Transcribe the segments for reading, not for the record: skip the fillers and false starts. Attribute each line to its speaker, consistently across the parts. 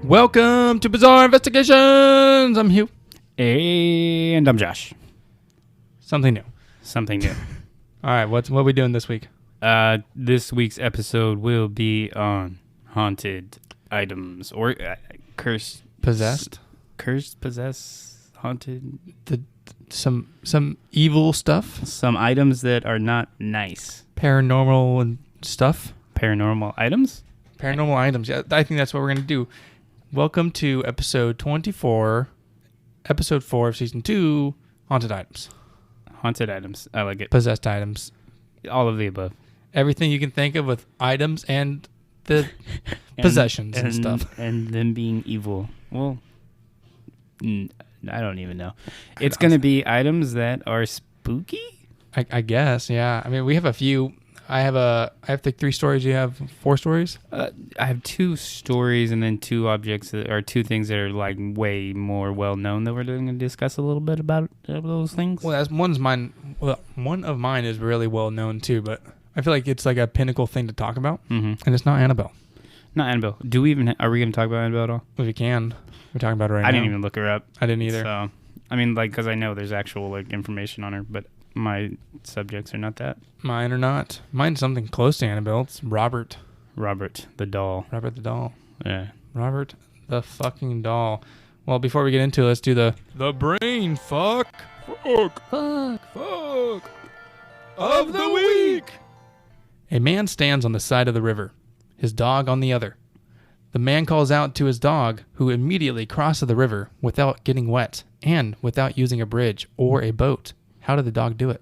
Speaker 1: Welcome to Bizarre Investigations. I'm Hugh.
Speaker 2: And I'm Josh.
Speaker 1: Something new.
Speaker 2: Something new.
Speaker 1: All right, what are we doing this week?
Speaker 2: This week's episode will be on haunted items or cursed,
Speaker 1: Possessed?
Speaker 2: cursed, possessed, haunted.
Speaker 1: Some evil stuff?
Speaker 2: Some items that are not nice.
Speaker 1: Paranormal and stuff?
Speaker 2: Paranormal items?
Speaker 1: Paranormal items. Yeah, I think that's what we're going to do. Welcome to episode 24, episode 4 of season 2, Haunted Items.
Speaker 2: Haunted items. I like it.
Speaker 1: Possessed items.
Speaker 2: All of the above.
Speaker 1: Everything you can think of with items and the possessions and stuff.
Speaker 2: And them being evil. Well, I don't even know. It's going to be items that are spooky?
Speaker 1: I guess, yeah. I mean, we have a few. I have like 3 stories. You have 4 stories?
Speaker 2: I have 2 stories and then 2 objects that are 2 things that are like way more well known that we're going to discuss a little bit about those things.
Speaker 1: Well, one's mine. Well, one of mine is really well known too, but I feel like it's like a pinnacle thing to talk about, and it's not Annabelle.
Speaker 2: Not Annabelle. Do we even? Are we going to talk about Annabelle at all?
Speaker 1: If you can, we're talking about it right now.
Speaker 2: I didn't even look her up.
Speaker 1: I didn't either.
Speaker 2: So, I mean, like, because I know there's actual like information on her, but my subjects are not that.
Speaker 1: Mine are not. Mine's something close to Annabelle. It's Robert.
Speaker 2: Robert the doll.
Speaker 1: Robert the doll.
Speaker 2: Yeah.
Speaker 1: Robert the fucking doll. Well, before we get into it, let's do the brain fuck of the week. A man stands on the side of the river, his dog on the other. The man calls out to his dog, who immediately crosses the river without getting wet and without using a bridge or a boat. How did the dog do it?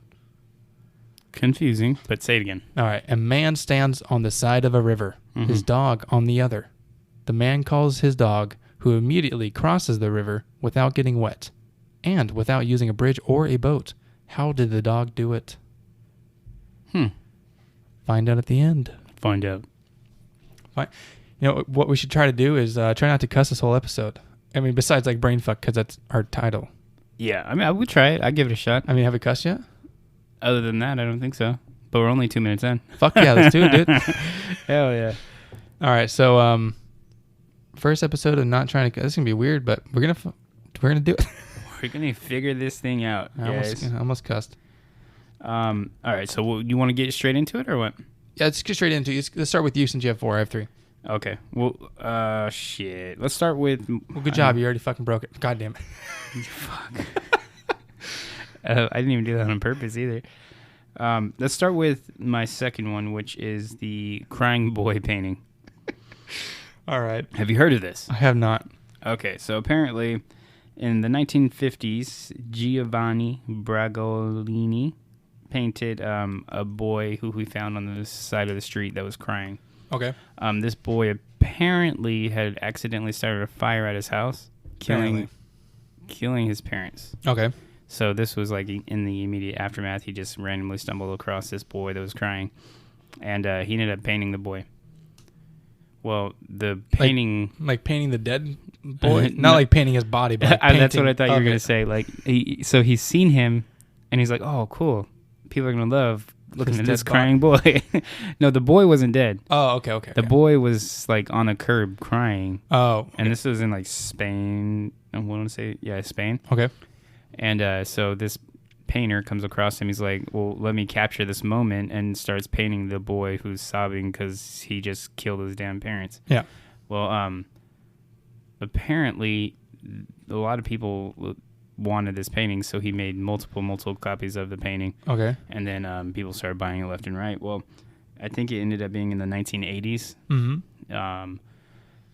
Speaker 2: Confusing, but say it again.
Speaker 1: All right. A man stands on the side of a river, his dog on the other. The man calls his dog, who immediately crosses the river without getting wet and without using a bridge or a boat. How did the dog do it? Find out at the end.
Speaker 2: Find out.
Speaker 1: Fine. You know, what we should try to do is try not to cuss this whole episode. I mean, besides like brain fuck, because that's our title.
Speaker 2: Yeah, I mean, I would try it. I'd give it a shot.
Speaker 1: I mean, have we cussed yet?
Speaker 2: Other than that, I don't think so. But we're only 2 minutes in.
Speaker 1: Fuck yeah, let's do it, dude.
Speaker 2: Hell yeah.
Speaker 1: All right, so first episode of not trying to. This is gonna be weird, but we're gonna do it.
Speaker 2: We're gonna figure this thing out, guys.
Speaker 1: I almost cussed.
Speaker 2: All right, so you want to get straight into it or what?
Speaker 1: Yeah, let's get straight into it. Let's start with you since you have 4. I have 3.
Speaker 2: Okay. Well, shit. Let's start with.
Speaker 1: Well, good job. You already fucking broke it. God damn it.
Speaker 2: Fuck. I didn't even do that on purpose either. Let's start with my second one, which is the crying boy painting.
Speaker 1: All right.
Speaker 2: Have you heard of this?
Speaker 1: I have not.
Speaker 2: Okay, so apparently in the 1950s, Giovanni Bragolini painted a boy who we found on the side of the street that was crying.
Speaker 1: Okay.
Speaker 2: This boy apparently had accidentally started a fire at his house, killing his parents.
Speaker 1: Okay.
Speaker 2: So this was like in the immediate aftermath. He just randomly stumbled across this boy that was crying, and he ended up painting the boy. Well, the painting...
Speaker 1: Like painting the dead boy? Not like painting his body, but like
Speaker 2: that's what I thought you were going to say. Like, so he's seen him, and he's like, oh, cool. People are going to love looking at this crying boy. No, the boy wasn't dead.
Speaker 1: Oh, okay.
Speaker 2: The boy was like on a curb crying.
Speaker 1: Oh. Okay.
Speaker 2: And this was in like Spain. I want to say, yeah, Spain.
Speaker 1: Okay.
Speaker 2: And so this painter comes across him. He's like, well, let me capture this moment, and starts painting the boy who's sobbing because he just killed his damn parents.
Speaker 1: Yeah.
Speaker 2: Well, apparently a lot of people wanted this painting, so he made multiple copies of the painting.
Speaker 1: Okay.
Speaker 2: And then people started buying it left and right. Well, I think it ended up being in the 1980s.
Speaker 1: Mm-hmm.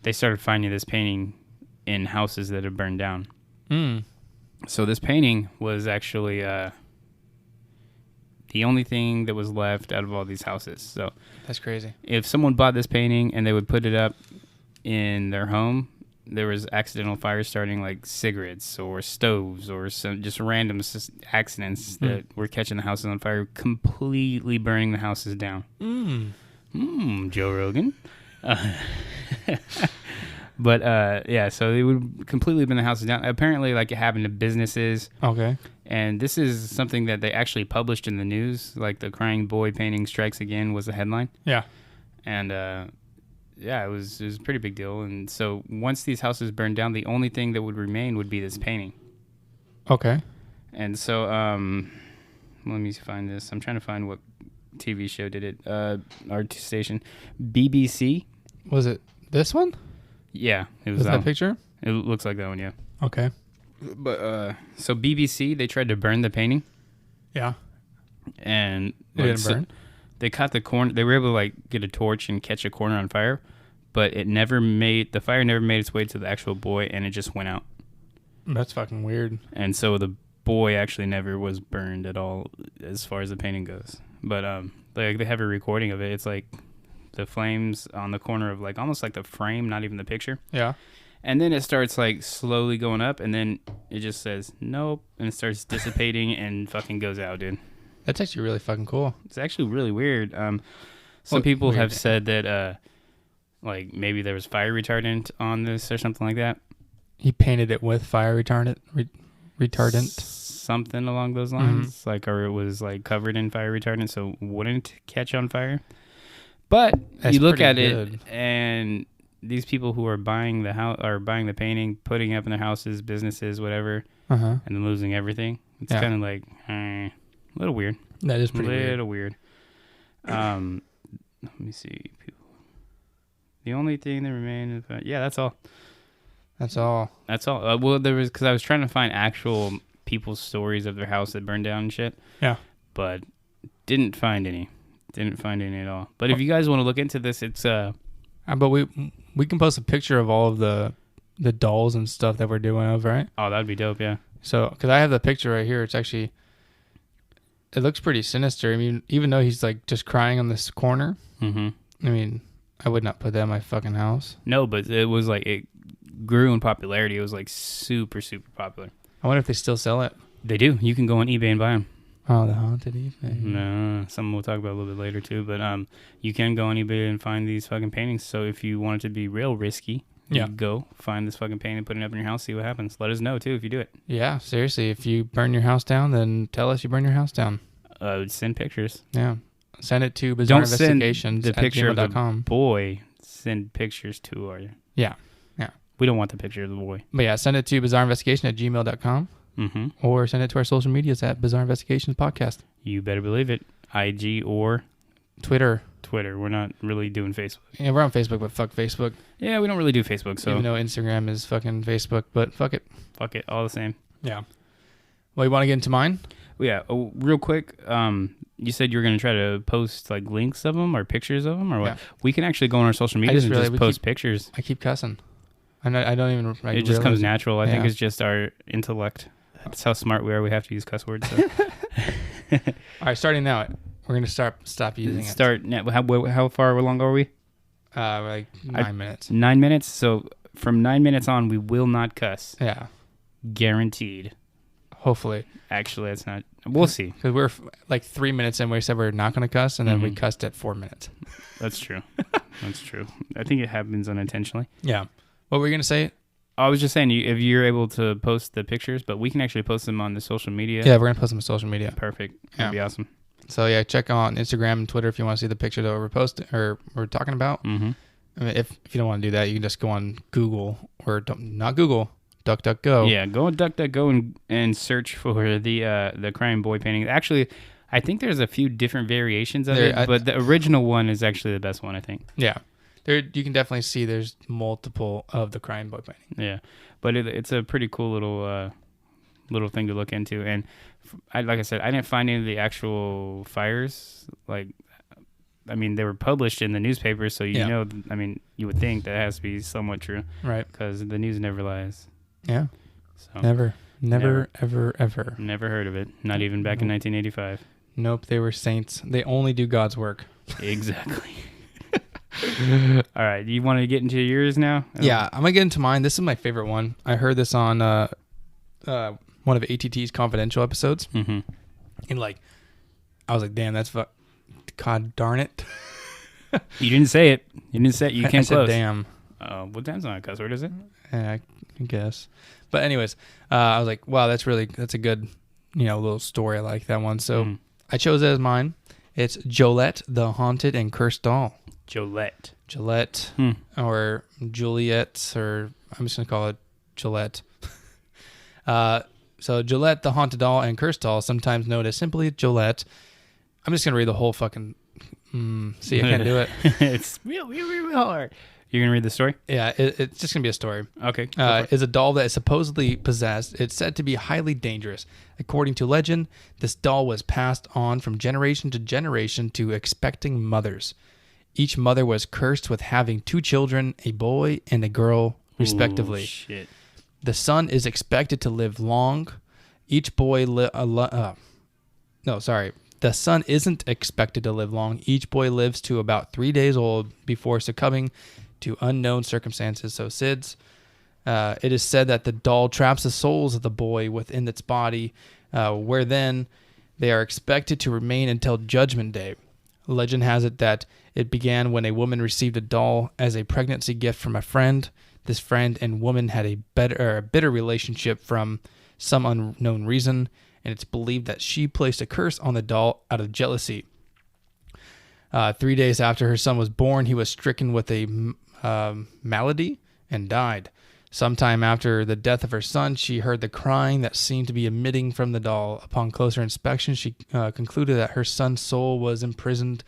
Speaker 2: They started finding this painting in houses that had burned down.
Speaker 1: Mm.
Speaker 2: So this painting was actually the only thing that was left out of all these houses. So
Speaker 1: that's crazy.
Speaker 2: If someone bought this painting and they would put it up in their home, there was accidental fires starting, like cigarettes or stoves or some just random accidents that were catching the houses on fire, completely burning the houses down. Joe Rogan. But yeah, so they would completely burn the houses down. Apparently, like, it happened to businesses.
Speaker 1: Okay.
Speaker 2: And this is something that they actually published in the news. Like, the crying boy painting strikes again was the headline.
Speaker 1: Yeah.
Speaker 2: And yeah, it was a pretty big deal. And so once these houses burned down, the only thing that would remain would be this painting.
Speaker 1: Okay.
Speaker 2: And so, let me find this. I'm trying to find what TV show did it. Our station, BBC.
Speaker 1: Was it this one?
Speaker 2: Yeah, it was
Speaker 1: Was that
Speaker 2: one.
Speaker 1: picture?
Speaker 2: It looks like that one, yeah.
Speaker 1: Okay.
Speaker 2: But so BBC, they tried to burn the painting,
Speaker 1: Yeah.
Speaker 2: and
Speaker 1: It didn't burn.
Speaker 2: they caught the corner. They were able to like get a torch and catch a corner on fire, but the fire never made its way to the actual boy, and it just went out.
Speaker 1: That's fucking weird.
Speaker 2: And so the boy actually never was burned at all, as far as the painting goes. But like they have a recording of it. It's like the flames on the corner of like almost like the frame, not even the picture.
Speaker 1: Yeah.
Speaker 2: And then it starts like slowly going up, and then it just says nope, and it starts dissipating and fucking goes out, dude.
Speaker 1: That's actually really fucking cool.
Speaker 2: It's actually really weird. Some people
Speaker 1: weird.
Speaker 2: have said that like maybe there was fire retardant on this or something like that.
Speaker 1: He painted it with fire retardant.
Speaker 2: Something along those lines, like, or it was like covered in fire retardant, so it wouldn't catch on fire. But
Speaker 1: That's
Speaker 2: you look
Speaker 1: pretty
Speaker 2: at
Speaker 1: good.
Speaker 2: it, and these people who are buying the house or buying the painting, putting it up in their houses, businesses, whatever,
Speaker 1: Uh-huh.
Speaker 2: and then losing everything. It's
Speaker 1: Yeah.
Speaker 2: kind of like a little weird.
Speaker 1: That is pretty weird.
Speaker 2: Little weird. Let me see. The only thing that remained is yeah, that's all.
Speaker 1: That's all.
Speaker 2: That's all. Well, there was because I was trying to find actual people's stories of their house that burned down and shit.
Speaker 1: Yeah.
Speaker 2: But didn't find any. Didn't find any at all. But if you guys want to look into this, it's
Speaker 1: But we can post a picture of all of the dolls and stuff that we're doing of, right?
Speaker 2: oh, that'd be dope, yeah.
Speaker 1: So, because I have the picture right here, it's actually, it looks pretty sinister. I mean, even though he's like just crying on this corner,
Speaker 2: Mm-hmm.
Speaker 1: I mean, I would not put that in my fucking house.
Speaker 2: No, but it was like it grew in popularity. It was like super, super popular.
Speaker 1: I wonder if they still sell it.
Speaker 2: They do. You can go on eBay and buy them.
Speaker 1: Oh, the haunted evening.
Speaker 2: No, something we'll talk about a little bit later too. But you can go on eBay and find these fucking paintings. So if you want it to be real risky,
Speaker 1: Yeah.
Speaker 2: you go find this fucking painting, put it up in your house, see what happens. Let us know too if you do it.
Speaker 1: Yeah, seriously. If you burn your house down, then tell us you burned your house down.
Speaker 2: Send pictures.
Speaker 1: Yeah. Send it to Bizarre
Speaker 2: Don't send
Speaker 1: Investigations
Speaker 2: the picture of the
Speaker 1: gmail.com.
Speaker 2: boy. Send pictures to our.
Speaker 1: Yeah.
Speaker 2: We don't want the picture of the boy.
Speaker 1: But yeah, send it to bizarreinvestigation@gmail.com
Speaker 2: Mm-hmm.
Speaker 1: or send it to our social medias at Bizarre Investigations Podcast.
Speaker 2: You better believe it. IG or
Speaker 1: Twitter.
Speaker 2: Twitter. We're not really doing Facebook.
Speaker 1: Yeah, we're on Facebook, but fuck Facebook.
Speaker 2: Yeah, we don't really do Facebook, so
Speaker 1: Even though Instagram is fucking Facebook, but fuck it.
Speaker 2: fuck it, all the same.
Speaker 1: Yeah. Well, you want to get into mine?
Speaker 2: Well, yeah. Oh, real quick. You said you were going to try to post like links of them or pictures of them or what?
Speaker 1: Yeah.
Speaker 2: We can actually go on our social media and
Speaker 1: realized
Speaker 2: just
Speaker 1: we
Speaker 2: post pictures.
Speaker 1: I keep cussing. I don't even.
Speaker 2: It just comes natural. I think
Speaker 1: Yeah.
Speaker 2: it's just our intellect. That's how smart we are. We have to use cuss words. So.
Speaker 1: All right, starting now. We're gonna stop using
Speaker 2: Start. How far along are we?
Speaker 1: it. Like 9 minutes.
Speaker 2: 9 minutes. So from 9 minutes on, we will not cuss.
Speaker 1: Yeah.
Speaker 2: Guaranteed.
Speaker 1: Hopefully,
Speaker 2: Actually, that's not. We'll see.
Speaker 1: because we're like 3 minutes in. We said we're not gonna cuss, and then we
Speaker 2: Mhm.
Speaker 1: cussed at 4 minutes.
Speaker 2: That's true. That's true. I think it happens unintentionally.
Speaker 1: Yeah. What were you gonna say?
Speaker 2: I was just saying, if you're able to post the pictures, but we can actually post them on the social media.
Speaker 1: Yeah, we're gonna post them on social media.
Speaker 2: Perfect.
Speaker 1: Yeah.
Speaker 2: That'd be awesome.
Speaker 1: So yeah, check on Instagram and Twitter if you want to see the picture that we're posting or we're talking about.
Speaker 2: Mm-hmm.
Speaker 1: I mean, if you don't want to do that, you can just go on Google or not Google, DuckDuckGo.
Speaker 2: Yeah, go on DuckDuckGo and search for the crying boy painting. Actually, I think there's a few different variations of it, but the original one is actually the best one, I think.
Speaker 1: Yeah. There, you can definitely see there's multiple of the crying boy painting.
Speaker 2: Yeah, but it's a pretty cool little thing to look into. And like I said, I didn't find any of the actual fires. Like, I mean, they were published in the newspaper, so you know. I mean, you would think that has to be somewhat true,
Speaker 1: Right.
Speaker 2: because the news never lies.
Speaker 1: Yeah.
Speaker 2: So
Speaker 1: Never,
Speaker 2: Never.
Speaker 1: ever.
Speaker 2: never heard of it. Not even back in 1985.
Speaker 1: Nope. They were saints. They only do God's work.
Speaker 2: Exactly. All right, you want to get into yours now?
Speaker 1: Yeah, I'm gonna get into mine. This is my favorite one. I heard this on one of ATT's confidential episodes,
Speaker 2: Mm-hmm.
Speaker 1: and like, I was like, "Damn, that's God darn it!"
Speaker 2: You didn't say it. You didn't say it. You
Speaker 1: I
Speaker 2: came
Speaker 1: said,
Speaker 2: close.
Speaker 1: "Damn."
Speaker 2: Well, damn's not a cuss word, is it?
Speaker 1: Yeah, I guess. But anyways, I was like, "Wow, that's a good, little story. I like that one." So
Speaker 2: Mhm.
Speaker 1: I chose it as mine. It's Jolette, the Haunted and Cursed Doll. Gillette, or Juliet, or I'm just gonna call it Gillette. So Gillette, the haunted doll and cursed doll, sometimes known as simply Gillette. I'm just gonna read the whole fucking. See, I can't do it.
Speaker 2: It's real hard. You're going to read the story?
Speaker 1: Yeah, it's just going to be a story.
Speaker 2: Okay.
Speaker 1: Is a doll that is supposedly possessed. It's said to be highly dangerous. According to legend, this doll was passed on from generation to generation to expecting mothers. Each mother was cursed with having 2 children, a boy and a girl, respectively.
Speaker 2: Ooh, shit.
Speaker 1: The son is expected to live long. Each boy... The son isn't expected to live long. Each boy lives to about 3 days old before succumbing to unknown circumstances. So SIDS. It is said that the doll traps the souls of the boy within its body, where then they are expected to remain until Judgment Day. Legend has it that it began when a woman received a doll as a pregnancy gift from a friend. This friend and woman had a bitter relationship from some unknown reason, and it's believed that she placed a curse on the doll out of jealousy. 3 days after her son was born, he was stricken with a malady and died. Sometime after the death of her son, she heard the crying that seemed to be emitting from the doll. Upon closer inspection, she concluded that her son's soul was imprisoned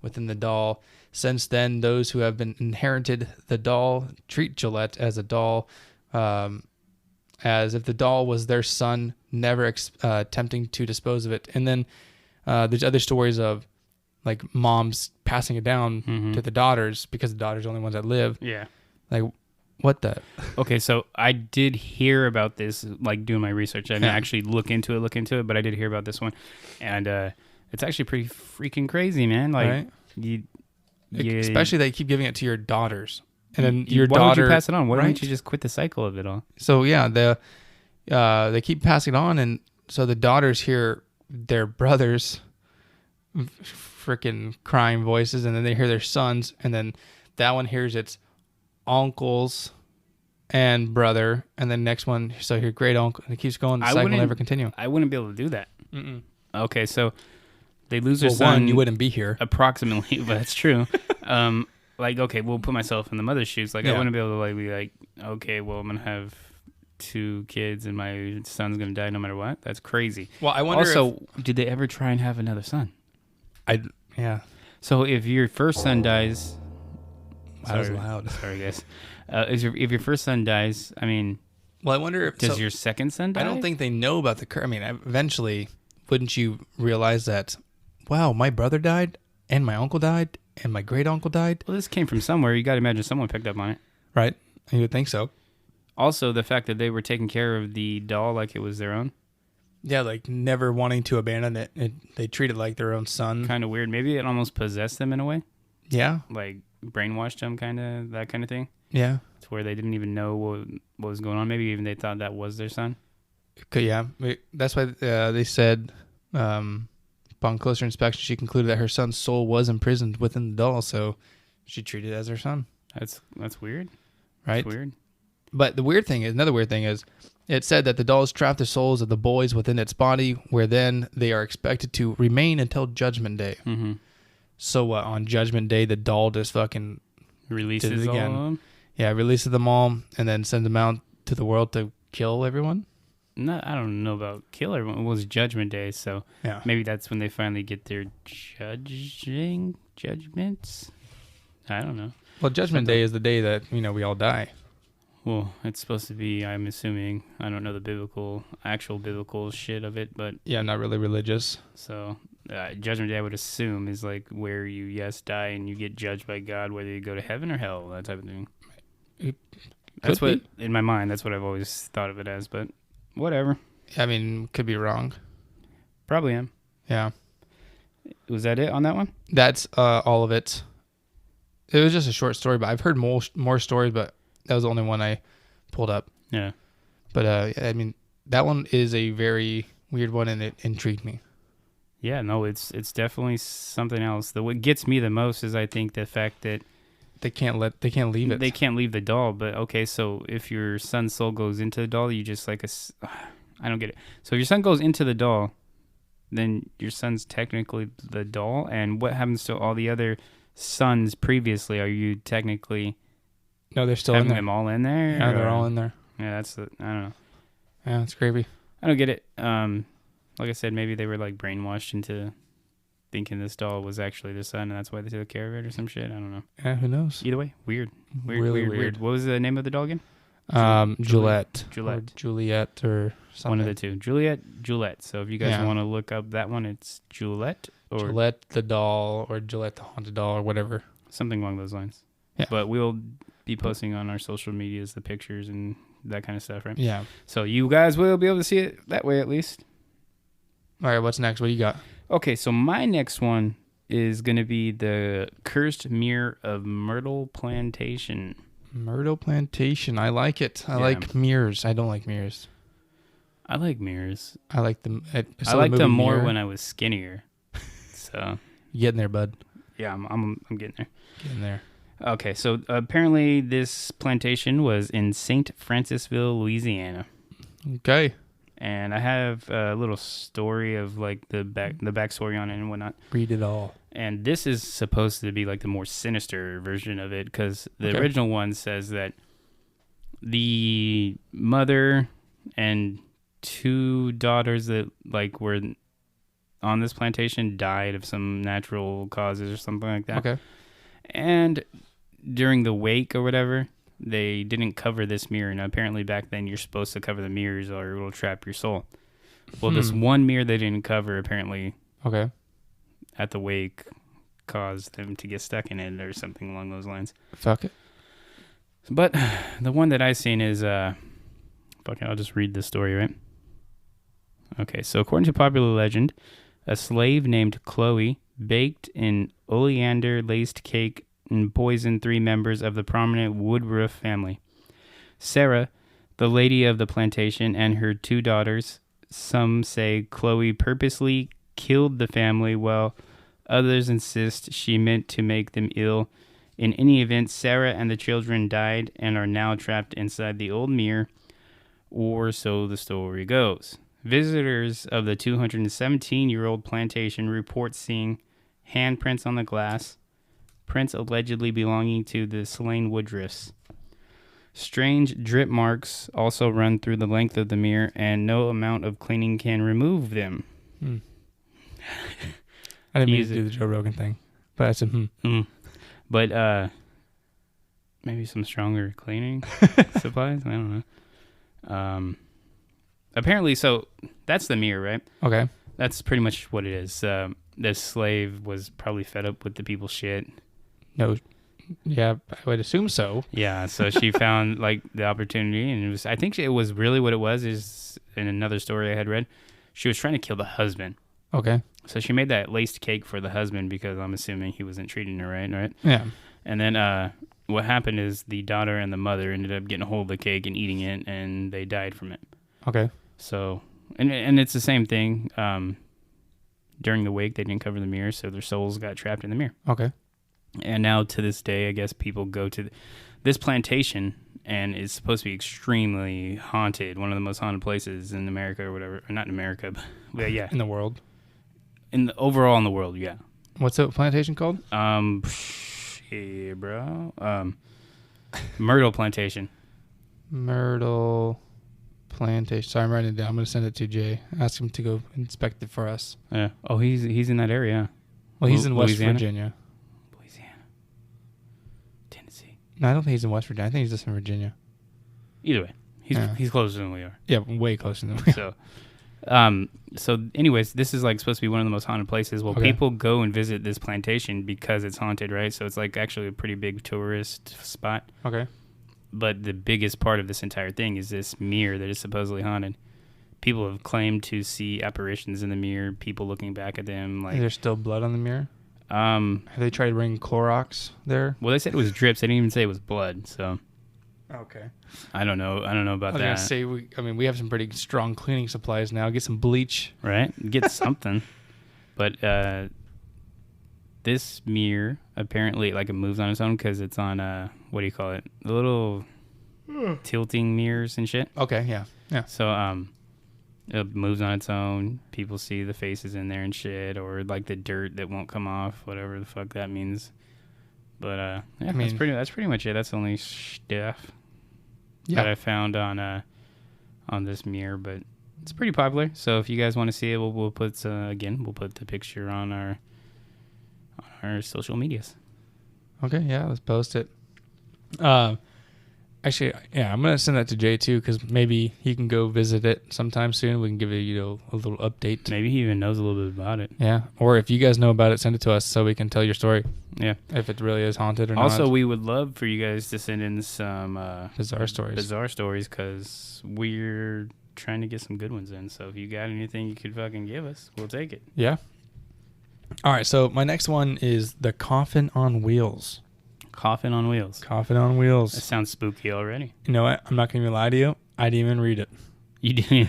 Speaker 1: within the doll. Since then, those who have been inherited the doll treat Gillette as a doll, as if the doll was their son, never attempting to dispose of it. And then there's other stories of like moms passing it down to the daughters because the daughters are the only ones that live.
Speaker 2: Yeah.
Speaker 1: Like, what the?
Speaker 2: Okay, so I did hear about this, like doing my research. I didn't actually look into it, but I did hear about this one. And it's actually pretty freaking crazy, man. Like,
Speaker 1: right?
Speaker 2: you
Speaker 1: Especially they keep giving it to your daughters. And then your
Speaker 2: why
Speaker 1: daughter...
Speaker 2: would you pass it on? Why
Speaker 1: right?
Speaker 2: don't you just quit the cycle of it all?
Speaker 1: So, yeah, they keep passing it on. And so the daughters hear their brothers... freaking crying voices, and then they hear their sons, and then that one hears its uncles and brother, and then next one, so your great uncle, and it keeps going. The cycle will never continue.
Speaker 2: I wouldn't be able to do that. Okay, so they lose their
Speaker 1: well,
Speaker 2: son.
Speaker 1: One, you wouldn't be here.
Speaker 2: Approximately, but that's true. Like, okay, we'll put myself in the mother's shoes. Like, I wouldn't be able to like be like, okay, well, I'm gonna have 2 kids, and my son's gonna die no matter what. That's crazy.
Speaker 1: Well, I wonder.
Speaker 2: Also, did they ever try and have another son?
Speaker 1: Yeah.
Speaker 2: So if your first son dies,
Speaker 1: that was loud.
Speaker 2: Sorry, guys. If your first son dies, I mean,
Speaker 1: well, I wonder if
Speaker 2: does your second son die?
Speaker 1: I don't think they know about the curse. I mean, eventually, wouldn't you realize that? Wow, my brother died, and my uncle died, and my great uncle died.
Speaker 2: Well, this came from somewhere. You got to imagine someone picked up on it,
Speaker 1: right? You would think so.
Speaker 2: Also, the fact that they were taking care of the doll like it was their own.
Speaker 1: Yeah, like never wanting to abandon it. They treat it like their own son.
Speaker 2: Kind of weird. Maybe it almost possessed them in a way.
Speaker 1: Yeah.
Speaker 2: Like brainwashed them, that kind of thing.
Speaker 1: Yeah.
Speaker 2: To where they didn't even know what was going on. Maybe even they thought that was their son.
Speaker 1: Yeah. That's why they said, upon closer inspection, she concluded that her son's soul was imprisoned within the doll, so she treated it as her son.
Speaker 2: That's weird.
Speaker 1: Right?
Speaker 2: That's weird.
Speaker 1: But another weird thing is, it said that the dolls trapped the souls of the boys within its body, where then they are expected to remain until Judgment Day.
Speaker 2: Mm-hmm.
Speaker 1: So on Judgment Day, the doll just fucking
Speaker 2: releases all of them?
Speaker 1: Yeah, releases them all, and then sends them out to the world to kill everyone.
Speaker 2: No, I don't know about kill everyone. It was Judgment Day, so maybe that's when they finally get their judgments. I don't know.
Speaker 1: Well, Judgment Day is the day that we all die.
Speaker 2: Well, it's supposed to be, I'm assuming, I don't know the actual biblical shit of it, but...
Speaker 1: Yeah, not really religious.
Speaker 2: So, Judgment Day, I would assume, is like where you, die, and you get judged by God, whether you go to heaven or hell, that type of thing. That's what, in my mind, that's what I've always thought of it as, but whatever.
Speaker 1: I mean, could be wrong.
Speaker 2: Probably am.
Speaker 1: Yeah.
Speaker 2: Was that it on that one?
Speaker 1: That's all of it. It was just a short story, but I've heard more stories, but... That was the only one I pulled up.
Speaker 2: Yeah.
Speaker 1: But, I mean, that one is a very weird one, and it intrigued me.
Speaker 2: Yeah, no, it's definitely something else. What gets me the most is, I think, the fact that...
Speaker 1: They can't leave it.
Speaker 2: They can't leave the doll, but, okay, so if your son's soul goes into the doll, you just like I don't get it. So if your son goes into the doll, then your son's technically the doll, and what happens to all the other sons previously, are you technically
Speaker 1: No, they're still in
Speaker 2: having
Speaker 1: there.
Speaker 2: them all in there?
Speaker 1: Yeah, they're
Speaker 2: or-
Speaker 1: all in there.
Speaker 2: Yeah, I don't know.
Speaker 1: Yeah, it's gravy.
Speaker 2: I don't get it. Like I said, maybe they were like brainwashed into thinking this doll was actually the son, and that's why they took care of it or some shit. I don't know.
Speaker 1: Yeah, who knows?
Speaker 2: Either way, weird.
Speaker 1: Really weird.
Speaker 2: What was the name of the doll again?
Speaker 1: Gillette.
Speaker 2: Gillette.
Speaker 1: Or Juliet or something.
Speaker 2: One of the two. Gillette. So if you guys
Speaker 1: Yeah.
Speaker 2: want to look up that one, it's Gillette or
Speaker 1: Gillette the doll or Gillette the haunted doll or whatever.
Speaker 2: something along those lines.
Speaker 1: Yeah.
Speaker 2: But we'll be posting on our social medias the pictures and that kind of stuff, right?
Speaker 1: Yeah.
Speaker 2: So you guys will be able to see it that way at least.
Speaker 1: All right, what's next? What do you got?
Speaker 2: Okay, so my next one is going to be the Cursed Mirror of Myrtle Plantation.
Speaker 1: Myrtle Plantation. I like it. I like mirrors. I don't like mirrors.
Speaker 2: I like mirrors.
Speaker 1: I like them.
Speaker 2: I liked them more when I was skinnier. So
Speaker 1: You getting there, bud.
Speaker 2: yeah, I'm getting there.
Speaker 1: Getting there.
Speaker 2: Okay, so apparently this plantation was in St. Francisville, Louisiana.
Speaker 1: Okay.
Speaker 2: And I have a little story of like the backstory on it and whatnot.
Speaker 1: Read it all.
Speaker 2: And this is supposed to be like the more sinister version of it because the original one says that the mother and 2 daughters that like were on this plantation died of some natural causes or something like that.
Speaker 1: Okay.
Speaker 2: And during the wake or whatever, they didn't cover this mirror. And apparently back then you're supposed to cover the mirrors or it'll trap your soul. Well, this one mirror they didn't cover apparently
Speaker 1: Okay.
Speaker 2: at the wake caused them to get stuck in it or something along those lines.
Speaker 1: Fuck it.
Speaker 2: But the one that I seen is, I'll just read the story, right? Okay, so according to popular legend, a slave named Chloe baked an oleander-laced cake and poisoned 3 members of the prominent Woodruff family. Sarah, the lady of the plantation, and her 2 daughters. Some say Chloe purposely killed the family, while others insist she meant to make them ill. In any event, Sarah and the children died and are now trapped inside the old mirror, or so the story goes. Visitors of the 217-year-old plantation report seeing handprints on the glass, prints allegedly belonging to the slain Woodruffs. Strange drip marks also run through the length of the mirror, and no amount of cleaning can remove them.
Speaker 1: I didn't mean to do the Joe Rogan thing, but I said,
Speaker 2: But maybe some stronger cleaning supplies? I don't know. Apparently, so that's the mirror, right?
Speaker 1: Okay.
Speaker 2: That's pretty much what it is. This slave was probably fed up with the people's shit.
Speaker 1: No. Yeah, I would assume so.
Speaker 2: Yeah, so she found like the opportunity, and it was. I think it was really what it was. Is in another story I had read, she was trying to kill the husband.
Speaker 1: Okay.
Speaker 2: So she made that laced cake for the husband because I'm assuming he wasn't treating her right.
Speaker 1: Yeah.
Speaker 2: And then what happened is the daughter and the mother ended up getting a hold of the cake and eating it, and they died from it.
Speaker 1: Okay.
Speaker 2: So, and it's the same thing. During the wake, they didn't cover the mirror, so their souls got trapped in the mirror.
Speaker 1: Okay.
Speaker 2: And now to this day, I guess people go to this plantation, and it's supposed to be extremely haunted, one of the most haunted places in America or whatever. Or not in America, but yeah.
Speaker 1: In the world.
Speaker 2: Overall in the world, yeah.
Speaker 1: What's the plantation called?
Speaker 2: Yeah, bro. Myrtle Plantation.
Speaker 1: Myrtle Plantation. Sorry, I'm writing it down. I'm going to send it to Jay. Ask him to go inspect it for us.
Speaker 2: Yeah. Oh, he's in that area.
Speaker 1: Well, he's in West
Speaker 2: Louisiana?
Speaker 1: Virginia.
Speaker 2: Louisiana. Tennessee.
Speaker 1: No, I don't think he's in West Virginia. I think he's just in Virginia.
Speaker 2: Either way, he's closer than we are.
Speaker 1: Yeah, way closer than we are.
Speaker 2: So anyways, this is like supposed to be one of the most haunted places. Well, people go and visit this plantation because it's haunted, right? So it's like actually a pretty big tourist spot.
Speaker 1: Okay.
Speaker 2: But the biggest part of this entire thing is this mirror that is supposedly haunted. People have claimed to see apparitions in the mirror, people looking back at them. Like,
Speaker 1: Is there still blood on the mirror?
Speaker 2: Have
Speaker 1: they tried bringing Clorox there?
Speaker 2: Well, they said it was drips. They didn't even say it was blood. So
Speaker 1: okay.
Speaker 2: I don't know about that.
Speaker 1: I was going to say, we have some pretty strong cleaning supplies now. Get some bleach.
Speaker 2: Right? Get something. But this mirror, apparently, like, it moves on its own because it's on, what do you call it? The little tilting mirrors and shit.
Speaker 1: Okay, yeah. Yeah.
Speaker 2: So, it moves on its own. People see the faces in there and shit, or, like, the dirt that won't come off, whatever the fuck that means. But yeah,
Speaker 1: I mean,
Speaker 2: that's pretty much it. That's the only stuff
Speaker 1: Yeah.
Speaker 2: that I found on this mirror, but it's pretty popular. So if you guys want to see it, we'll put the picture on our social medias.
Speaker 1: Okay, yeah, let's post it. Actually, yeah, I'm gonna send that to Jay too, because maybe he can go visit it sometime soon. We can give you a little update.
Speaker 2: Maybe he even knows a little bit about it.
Speaker 1: Yeah, or if you guys know about it, send it to us so we can tell your story.
Speaker 2: Yeah,
Speaker 1: if it really is haunted or not.
Speaker 2: Also, we would love for you guys to send in some
Speaker 1: bizarre stories,
Speaker 2: because we're trying to get some good ones in. So if you got anything you could fucking give us, we'll take it.
Speaker 1: Yeah. All right, so my next one is the coffin on wheels.
Speaker 2: Coffin on wheels.
Speaker 1: Coffin on wheels.
Speaker 2: That sounds spooky already.
Speaker 1: You know what? I'm not going to lie to you. I didn't even read it.
Speaker 2: You didn't.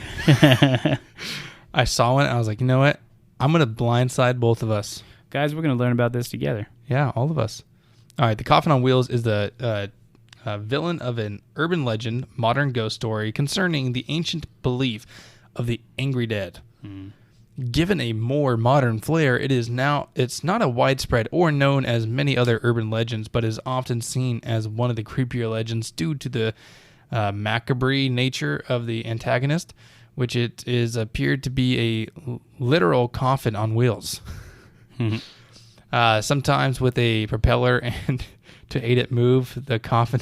Speaker 1: I saw it. I was like, you know what? I'm going to blindside both of us.
Speaker 2: Guys, we're going to learn about this together.
Speaker 1: Yeah, all of us. All right, the coffin on wheels is the villain of an urban legend, modern ghost story concerning the ancient belief of the angry dead. Given a more modern flair, it's not a widespread or known as many other urban legends, but is often seen as one of the creepier legends due to the macabre nature of the antagonist, which it is appeared to be a literal coffin on wheels. Sometimes with a propeller and to aid it move, the coffin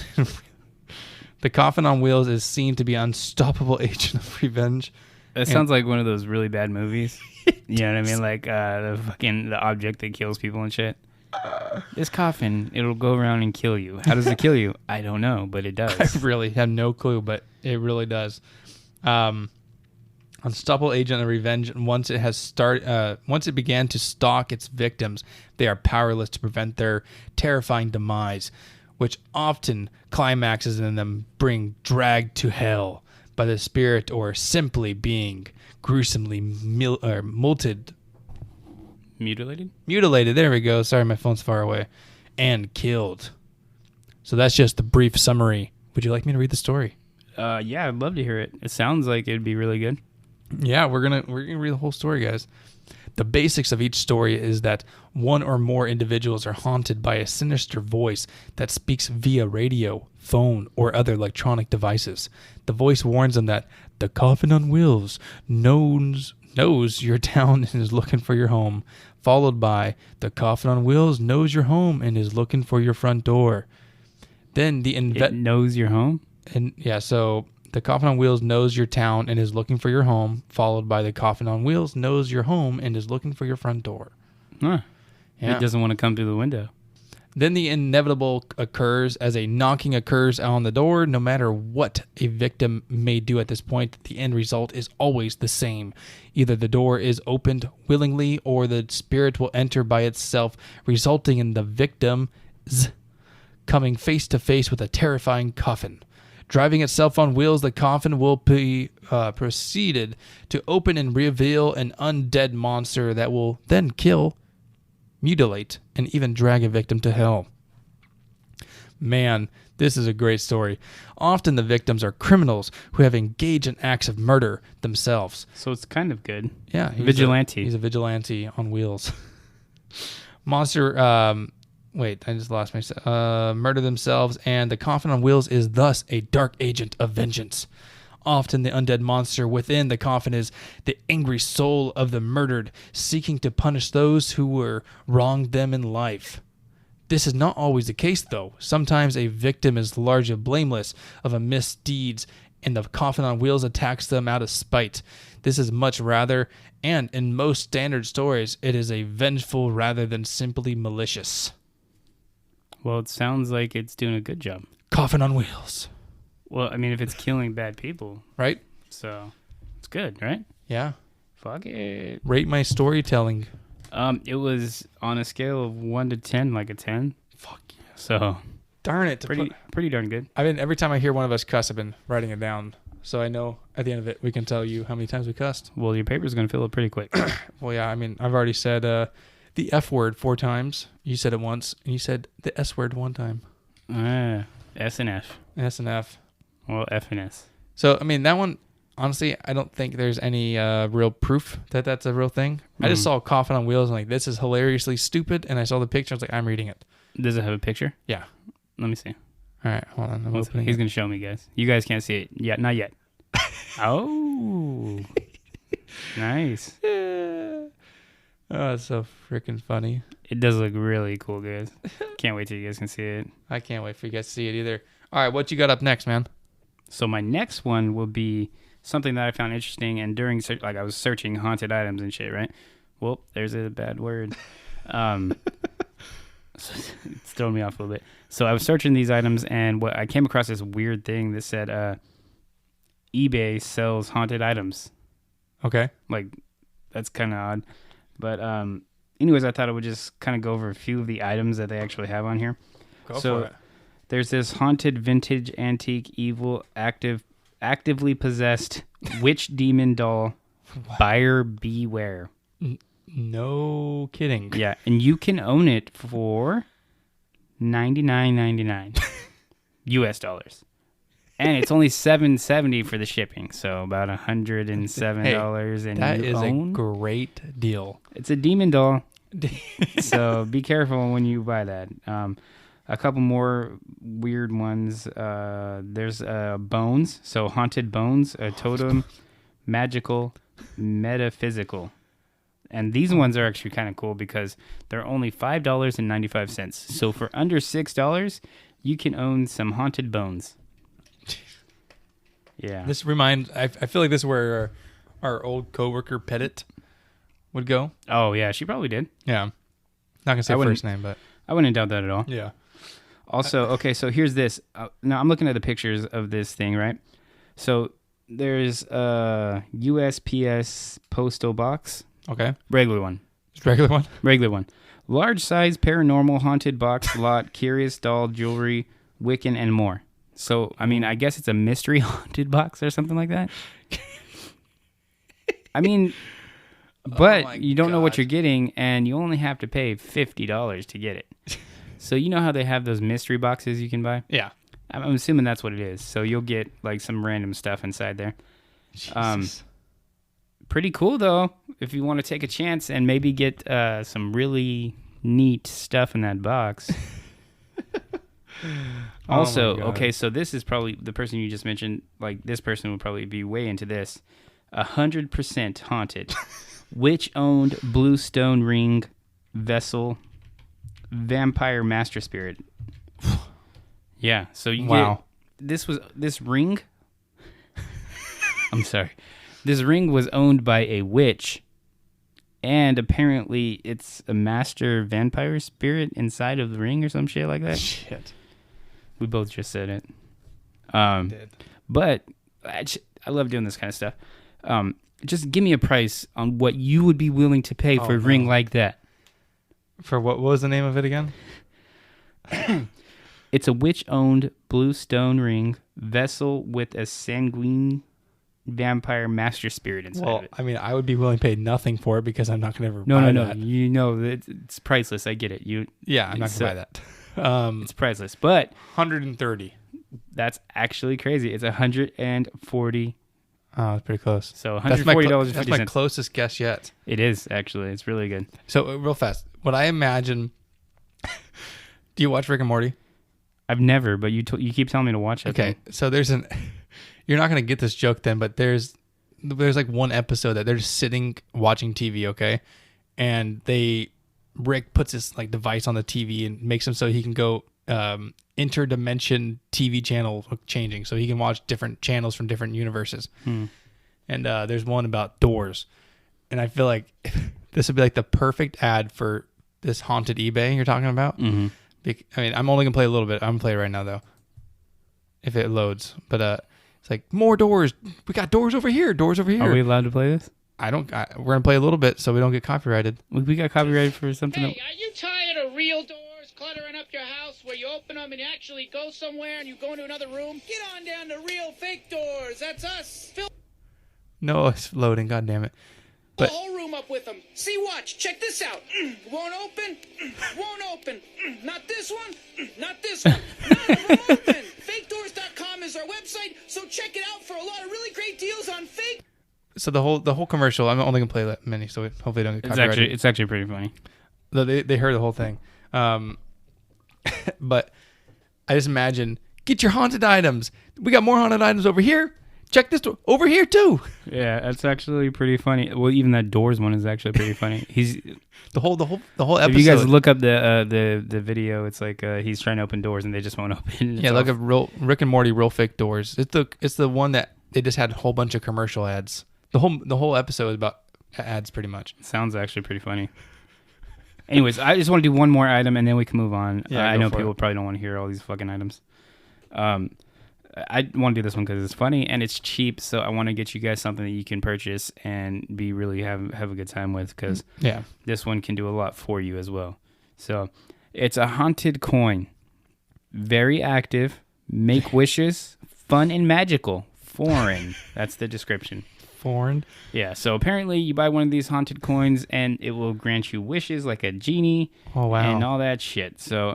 Speaker 1: on wheels is seen to be an unstoppable agent of revenge.
Speaker 2: That sounds like one of those really bad movies. You know what I mean? Like the object that kills people and shit. This coffin, it'll go around and kill you. How does it kill you? I don't know, but it does.
Speaker 1: I really have no clue, but it really does. Unstoppable agent of revenge. Once it began to stalk its victims, they are powerless to prevent their terrifying demise, which often climaxes in them being dragged to hell by the spirit or simply being gruesomely mutilated. There we go. Sorry, my phone's far away. And killed. So that's just the brief summary. Would you like me to read the story?
Speaker 2: Yeah, I'd love to hear it. It sounds like it'd be really good.
Speaker 1: Yeah, we're gonna read the whole story, guys. The basics of each story is that one or more individuals are haunted by a sinister voice that speaks via radio, phone, or other electronic devices. The voice warns them that the coffin on wheels knows your town and is looking for your home, followed by the coffin on wheels knows your home and is looking for your front door. Then it
Speaker 2: knows your home?
Speaker 1: And yeah, so the coffin on wheels knows your town and is looking for your home, followed by the coffin on wheels knows your home and is looking for your front door.
Speaker 2: Huh.
Speaker 1: Yeah.
Speaker 2: It doesn't want to come through the window.
Speaker 1: Then the inevitable occurs as a knocking occurs on the door. No matter what a victim may do at this point, the end result is always the same. Either the door is opened willingly or the spirit will enter by itself, resulting in the victim coming face to face with a terrifying coffin. Driving itself on wheels, the coffin will be proceeded to open and reveal an undead monster that will then kill, mutilate, and even drag a victim to hell. Man, this is a great story. Often the victims are criminals who have engaged in acts of murder themselves.
Speaker 2: So it's kind of good.
Speaker 1: Yeah.
Speaker 2: Vigilante.
Speaker 1: He's a vigilante on wheels. Monster... Wait, I just lost myself. Murder themselves, and the coffin on wheels is thus a dark agent of vengeance. Often the undead monster within the coffin is the angry soul of the murdered, seeking to punish those who were wronged them in life. This is not always the case, though. Sometimes a victim is largely blameless of a misdeeds, and the coffin on wheels attacks them out of spite. This is much rather, and in most standard stories, it is a vengeful rather than simply malicious.
Speaker 2: Well, it sounds like it's doing a good job.
Speaker 1: Coffin on wheels.
Speaker 2: Well, I mean, if it's killing bad people.
Speaker 1: Right?
Speaker 2: So, it's good, right?
Speaker 1: Yeah.
Speaker 2: Fuck it.
Speaker 1: Rate my storytelling.
Speaker 2: It was on a scale of 1 to 10, like a 10.
Speaker 1: Fuck yeah.
Speaker 2: So.
Speaker 1: Darn it.
Speaker 2: Pretty darn good.
Speaker 1: I mean, every time I hear one of us cuss, I've been writing it down. So I know at the end of it, we can tell you how many times we cussed.
Speaker 2: Well, your paper's going to fill it pretty quick.
Speaker 1: Well, yeah, I mean, I've already said the F word 4 times. You said it once, and you said the S word 1 time.
Speaker 2: S and F.
Speaker 1: S and F.
Speaker 2: Well, F and S.
Speaker 1: So, I mean, that one, honestly, I don't think there's any real proof that that's a real thing. I just saw a coffin on wheels, and like, this is hilariously stupid, and I saw the picture, I was like, I'm reading it.
Speaker 2: Does it have a picture?
Speaker 1: Yeah.
Speaker 2: Let me see.
Speaker 1: All right, hold on. I'm opening
Speaker 2: He's
Speaker 1: it.
Speaker 2: going to show me, guys. You guys can't see it yet. Not yet. Oh. Nice.
Speaker 1: Oh, it's so freaking funny.
Speaker 2: It does look really cool, guys. Can't wait till you guys can see it.
Speaker 1: I can't wait for you guys to see it either. All right, what you got up next, man?
Speaker 2: So my next one will be something that I found interesting, and during I was searching haunted items and shit, right? Well, there's a bad word. So it's throwing me off a little bit. So I was searching these items, and I came across this weird thing that said eBay sells haunted items.
Speaker 1: Okay.
Speaker 2: Like, that's kind of odd. But anyways, I thought I would just kind of go over a few of the items that they actually have on here.
Speaker 1: Go for it.
Speaker 2: There's this haunted vintage antique evil actively possessed witch demon doll. Buyer beware.
Speaker 1: No kidding.
Speaker 2: Yeah, and you can own it for $99.99 US dollars. And it's only $7.70 for the shipping, so about $107 and
Speaker 1: that
Speaker 2: you
Speaker 1: is
Speaker 2: own.
Speaker 1: A great deal.
Speaker 2: It's a demon doll. So be careful when you buy that. A couple more weird ones. There's bones. So haunted bones, a totem, magical, metaphysical. And these ones are actually kind of cool because they're only $5.95. So for under $6, you can own some haunted bones. Yeah.
Speaker 1: This reminds. I feel like this is where our old coworker Pettit would go.
Speaker 2: Oh yeah, she probably did.
Speaker 1: Yeah. Not gonna say first name, but
Speaker 2: I wouldn't doubt that at all.
Speaker 1: yeah.
Speaker 2: Also, okay, so here's this. Now I'm looking at the pictures of this thing, right? So there's a USPS postal box.
Speaker 1: Okay.
Speaker 2: Regular one.
Speaker 1: Just regular one.
Speaker 2: Regular one. Large size paranormal haunted box lot, curious doll, jewelry, Wiccan, and more. So, I mean, I guess it's a mystery haunted box or something like that. I mean, but you don't know what you're getting, and you only have to pay $50 to get it. So you know how they have those mystery boxes you can buy?
Speaker 1: Yeah.
Speaker 2: I'm assuming that's what it is. So you'll get like some random stuff inside there.
Speaker 1: Jesus.
Speaker 2: Pretty cool though. If you want to take a chance and maybe get some really neat stuff in that box. Also, okay, so this is probably the person you just mentioned. Like this person would probably be way into this. 100% haunted. Witch-owned blue stone ring vessel. Vampire master spirit. Yeah, so you get this ring. I'm sorry. This ring was owned by a witch, and apparently it's a master vampire spirit inside of the ring or some shit like that.
Speaker 1: Shit.
Speaker 2: We both just said it. But I love doing this kind of stuff. Just give me a price on what you would be willing to pay for a ring like that.
Speaker 1: For what was the name of it again?
Speaker 2: It's a witch-owned blue stone ring vessel with a sanguine vampire master spirit inside of it.
Speaker 1: I mean, I would be willing to pay nothing for it because I'm not going to ever buy that.
Speaker 2: No. You know, it's priceless. I get it.
Speaker 1: Yeah, I'm not going to buy that.
Speaker 2: It's priceless. But
Speaker 1: 130.
Speaker 2: That's actually crazy. It's 140.
Speaker 1: Oh, that's pretty close.
Speaker 2: So $140.50.
Speaker 1: That's my closest guess yet.
Speaker 2: It is, actually. It's really good.
Speaker 1: So, real fast. What I imagine... Do you watch Rick and Morty?
Speaker 2: I've never, but you keep telling me to watch it.
Speaker 1: Okay, so there's you're not going to get this joke then, but there's like one episode that they're just sitting watching TV, okay? And Rick puts this like device on the TV and makes him so he can go interdimension TV channel changing, so he can watch different channels from different universes. And there's one about doors. And I feel like this would be like the perfect ad for this haunted eBay you're talking about.
Speaker 2: Mm-hmm.
Speaker 1: I mean, I'm only going to play a little bit. I'm going to play it right now, though, if it loads. But it's like, more doors. We got doors over here. Doors over here.
Speaker 2: Are we allowed to play this?
Speaker 1: We're going to play a little bit so we don't get copyrighted.
Speaker 2: We got copyrighted for something.
Speaker 3: Hey, are you tired of real doors cluttering up your house where you open them and you actually go somewhere and you go into another room? Get on down to Real Fake Doors. That's us. Fill
Speaker 1: No, it's loading. God damn it.
Speaker 3: the whole room up with them. See, watch. Check this out. Won't open. Won't open. Not this one. Not this one. None of them open. FakeDoors.com is our website, so check it out for a lot of really great deals on fake.
Speaker 1: So the whole commercial, I'm only going to play that many, so hopefully don't get copyrighted.
Speaker 2: It's actually pretty funny.
Speaker 1: They heard the whole thing. But I just imagine, get your haunted items. We got more haunted items over here. Check this door over here too.
Speaker 2: Yeah, that's actually pretty funny. Well, even that Doors one is actually pretty funny. He's
Speaker 1: the whole episode.
Speaker 2: If you guys look up the video, it's like he's trying to open doors and they just won't open.
Speaker 1: Yeah, look up Rick and Morty Real Fake Doors. It's the one that they just had a whole bunch of commercial ads. The whole episode is about ads pretty much.
Speaker 2: Sounds actually pretty funny. Anyways, I just want to do one more item and then we can move on.
Speaker 1: Yeah,
Speaker 2: I know people probably don't want to hear all these fucking items. I want to do this one because it's funny and it's cheap, so I want to get you guys something that you can purchase and be really have a good time with, because this one can do a lot for you as well. So it's a haunted coin, very active, make wishes, fun and magical, foreign. That's the description.
Speaker 1: Foreign.
Speaker 2: Yeah. So apparently you buy one of these haunted coins and it will grant you wishes like a genie.
Speaker 1: Oh wow.
Speaker 2: And all that shit. So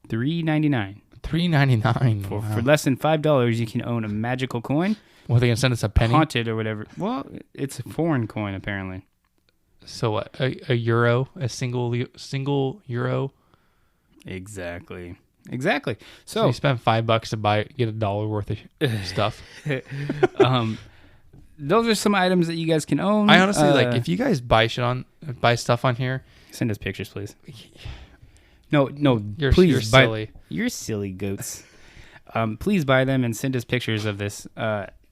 Speaker 2: $3.99.
Speaker 1: $3.99
Speaker 2: For less than $5, you can own a magical coin.
Speaker 1: Well, they can send us a penny.
Speaker 2: Haunted or whatever. Well, it's a foreign coin apparently.
Speaker 1: So what? A euro, a single euro.
Speaker 2: Exactly.
Speaker 1: So you spend $5 to get $1 worth of stuff.
Speaker 2: Those are some items that you guys can own.
Speaker 1: I honestly if you guys buy stuff on here,
Speaker 2: send us pictures, please. No,
Speaker 1: you're
Speaker 2: silly. You're silly goats. Please buy them and send us pictures of this.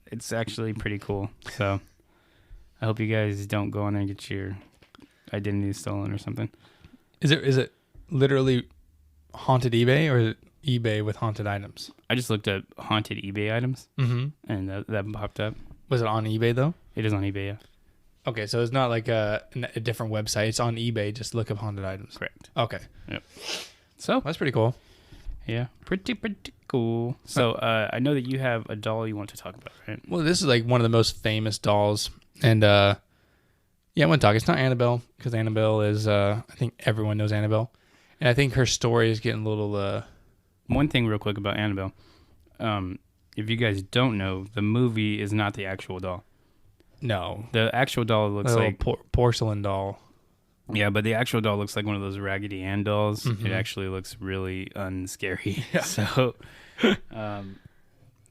Speaker 2: It's actually pretty cool. So I hope you guys don't go on there and get your identity stolen or something.
Speaker 1: Is it literally haunted eBay, or is it eBay with haunted items?
Speaker 2: I just looked up haunted eBay items, and that popped up.
Speaker 1: Was it on eBay though?
Speaker 2: It is on eBay, yeah.
Speaker 1: Okay, so it's not like a different website. It's on eBay. Just look up haunted items.
Speaker 2: Correct.
Speaker 1: Okay.
Speaker 2: Yep. So
Speaker 1: that's pretty cool.
Speaker 2: Yeah, pretty cool. So I know that you have a doll you want to talk about, right?
Speaker 1: Well, this is like one of the most famous dolls, and I want to talk. It's not Annabelle, because Annabelle is I think everyone knows Annabelle, and I think her story is getting a little.
Speaker 2: One thing real quick about Annabelle, if you guys don't know, the movie is not the actual doll.
Speaker 1: No,
Speaker 2: the actual doll looks like
Speaker 1: porcelain doll.
Speaker 2: Yeah, but the actual doll looks like one of those Raggedy Ann dolls. Mm-hmm. It actually looks really unscary. Yeah. So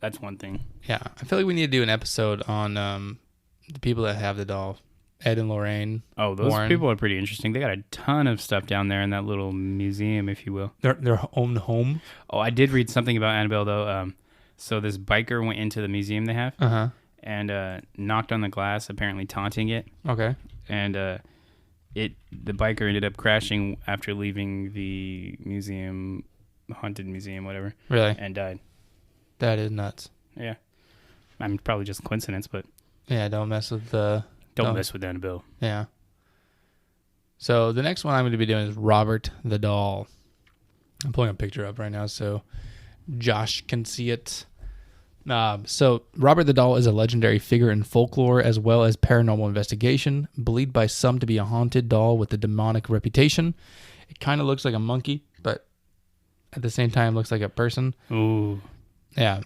Speaker 2: that's one thing.
Speaker 1: Yeah, I feel like we need to do an episode on the people that have the doll, Ed and Lorraine.
Speaker 2: Oh, those
Speaker 1: Warren.
Speaker 2: people are pretty interesting. They got a ton of stuff down there in that little museum, if you will.
Speaker 1: Their own home.
Speaker 2: Oh, I did read something about Annabelle though. So this biker went into the museum they have. And knocked on the glass, apparently taunting it.
Speaker 1: Okay.
Speaker 2: And the biker ended up crashing after leaving the museum, haunted museum, whatever.
Speaker 1: Really?
Speaker 2: And died.
Speaker 1: That is nuts.
Speaker 2: Yeah. I mean, probably just a coincidence, but
Speaker 1: yeah, don't mess with
Speaker 2: don't mess with Annabelle.
Speaker 1: Yeah. So the next one I'm going to be doing is Robert the Doll. I'm pulling a picture up right now so Josh can see it. So Robert the Doll is a legendary figure in folklore as well as paranormal investigation, believed by some to be a haunted doll with a demonic reputation. It kind of looks like a monkey, but at the same time looks like a person.
Speaker 2: Ooh.
Speaker 1: Yeah.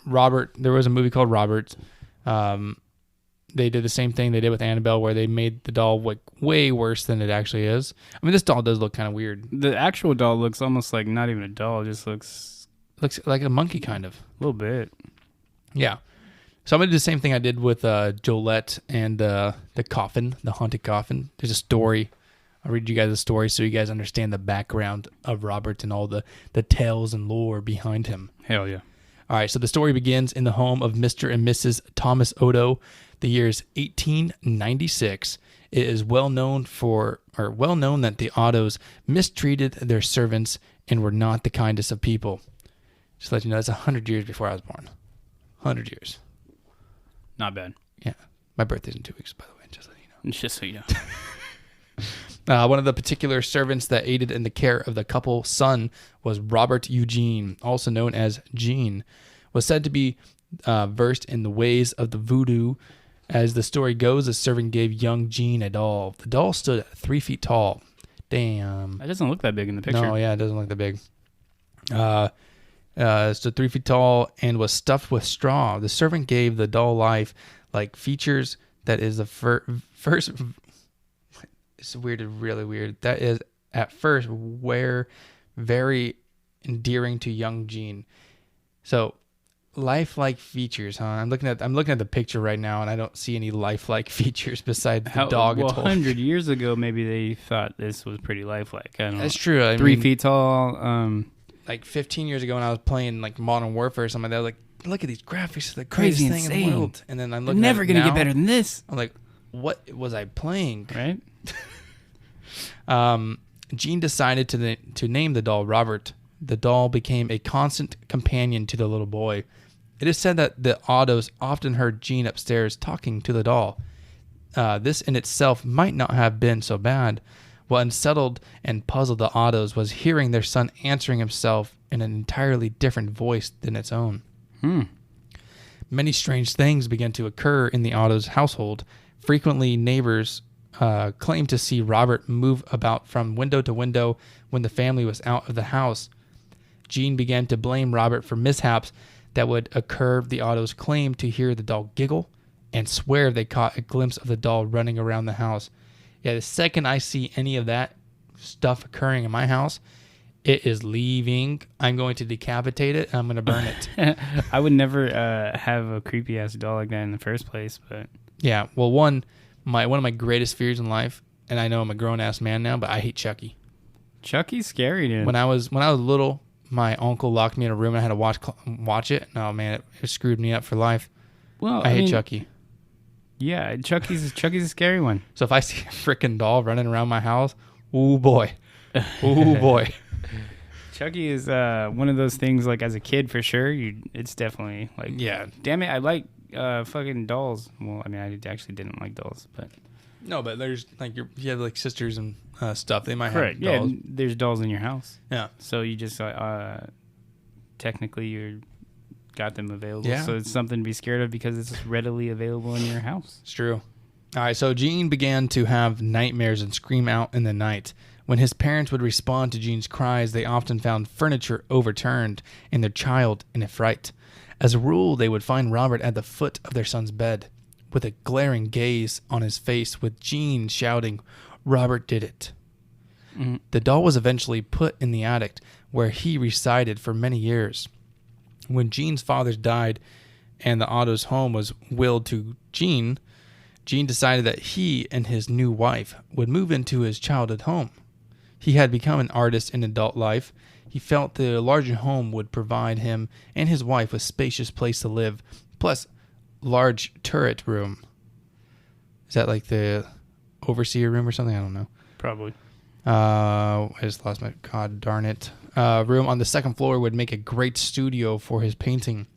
Speaker 1: Robert, there was a movie called Robert. They did the same thing they did with Annabelle, where they made the doll look way worse than it actually is. I mean, this doll does look kind of weird.
Speaker 2: The actual doll looks almost like not even a doll. It just looks
Speaker 1: like a monkey, kind of.
Speaker 2: A little bit.
Speaker 1: Yeah. So I'm going to do the same thing I did with Jolette and the coffin, the haunted coffin. There's a story. I'll read you guys a story so you guys understand the background of Robert and all the tales and lore behind him.
Speaker 2: Hell yeah.
Speaker 1: All right, so the story begins in the home of Mr. and Mrs. Thomas Odo. The year is 1896. It is well known that the Ottos mistreated their servants and were not the kindest of people. Just to let you know, that's 100 years before I was born. 100 years.
Speaker 2: Not bad.
Speaker 1: Yeah. My birthday's in 2 weeks, by the way, just so you know.
Speaker 2: Just so you know.
Speaker 1: One of the particular servants that aided in the care of the couple's son was Robert Eugene, also known as Gene, was said to be versed in the ways of the voodoo. As the story goes, the servant gave young Gene a doll. The doll stood at 3 feet tall. Damn.
Speaker 2: That doesn't look that big in the picture.
Speaker 1: No, yeah, it doesn't look that big. Stood 3 feet tall and was stuffed with straw. The servant gave the doll life-like features. That is the first. It's weird, really weird. That is at first were very endearing to young Jean. So, lifelike features, huh? I'm looking at the picture right now, and I don't see any lifelike features besides the dog.
Speaker 2: Well, 100 years ago, maybe they thought this was pretty lifelike. I don't know.
Speaker 1: That's true. I
Speaker 2: 3
Speaker 1: mean,
Speaker 2: feet tall.
Speaker 1: like 15 years ago when I was playing like Modern Warfare or something, they were like, look at these graphics, the
Speaker 2: Crazy,
Speaker 1: craziest thing in the world. And then I'm looking
Speaker 2: never
Speaker 1: at it
Speaker 2: gonna
Speaker 1: now,
Speaker 2: get better than this,
Speaker 1: I'm like, what was I playing?
Speaker 2: right?
Speaker 1: Jean decided to name the doll Robert. The doll became a constant companion to the little boy. It is said that the Ottos often heard Jean upstairs talking to the doll. This in itself might not have been so bad. What unsettled and puzzled the Ottos was hearing their son answering himself in an entirely different voice than its own. Many strange things began to occur in the Ottos' household. Frequently, neighbors claimed to see Robert move about from window to window when the family was out of the house. Jean began to blame Robert for mishaps that would occur. The Ottos claimed to hear the doll giggle and swear they caught a glimpse of the doll running around the house. Yeah, the second I see any of that stuff occurring in my house, it is leaving. I'm going to decapitate it, and I'm going to burn it.
Speaker 2: I would never have a creepy ass doll like that in the first place, but
Speaker 1: yeah, well, one of my greatest fears in life, and I know I'm a grown ass man now, but I hate Chucky.
Speaker 2: Chucky's scary, dude.
Speaker 1: When I was little, my uncle locked me in a room and I had to watch it. No, man, it screwed me up for life.
Speaker 2: Well,
Speaker 1: I hate Chucky.
Speaker 2: Yeah, Chucky's a scary one.
Speaker 1: So if I see a freaking doll running around my house, ooh boy. Ooh boy.
Speaker 2: Chucky is one of those things, like, as a kid, for sure. It's definitely, like,
Speaker 1: yeah.
Speaker 2: Damn it, I like fucking dolls. Well, I mean, I actually didn't like dolls, but...
Speaker 1: No, but there's, like, you have, like, sisters and stuff. They might
Speaker 2: Correct.
Speaker 1: have dolls.
Speaker 2: Yeah, there's dolls in your house.
Speaker 1: Yeah.
Speaker 2: So you just, technically, you're got them available.
Speaker 1: Yeah.
Speaker 2: So it's something to be scared of because it's readily available in your house.
Speaker 1: It's true. All right, so Jean began to have nightmares and scream out in the night. When his parents would respond to Jean's cries, they often found furniture overturned and their child in a fright. As a rule, they would find Robert at the foot of their son's bed, with a glaring gaze on his face, with Jean shouting, "Robert did it." Mm-hmm. The doll was eventually put in the attic, where he resided for many years. When Jean's father died and the Otto's home was willed to Jean decided that he and his new wife would move into his childhood home. He had become an artist in adult life. He felt the larger home would provide him and his wife a spacious place to live, plus large turret room. Is that like the overseer room or something? I don't know.
Speaker 2: Probably.
Speaker 1: I just lost my... God darn it. Room on the second floor would make a great studio for his painting.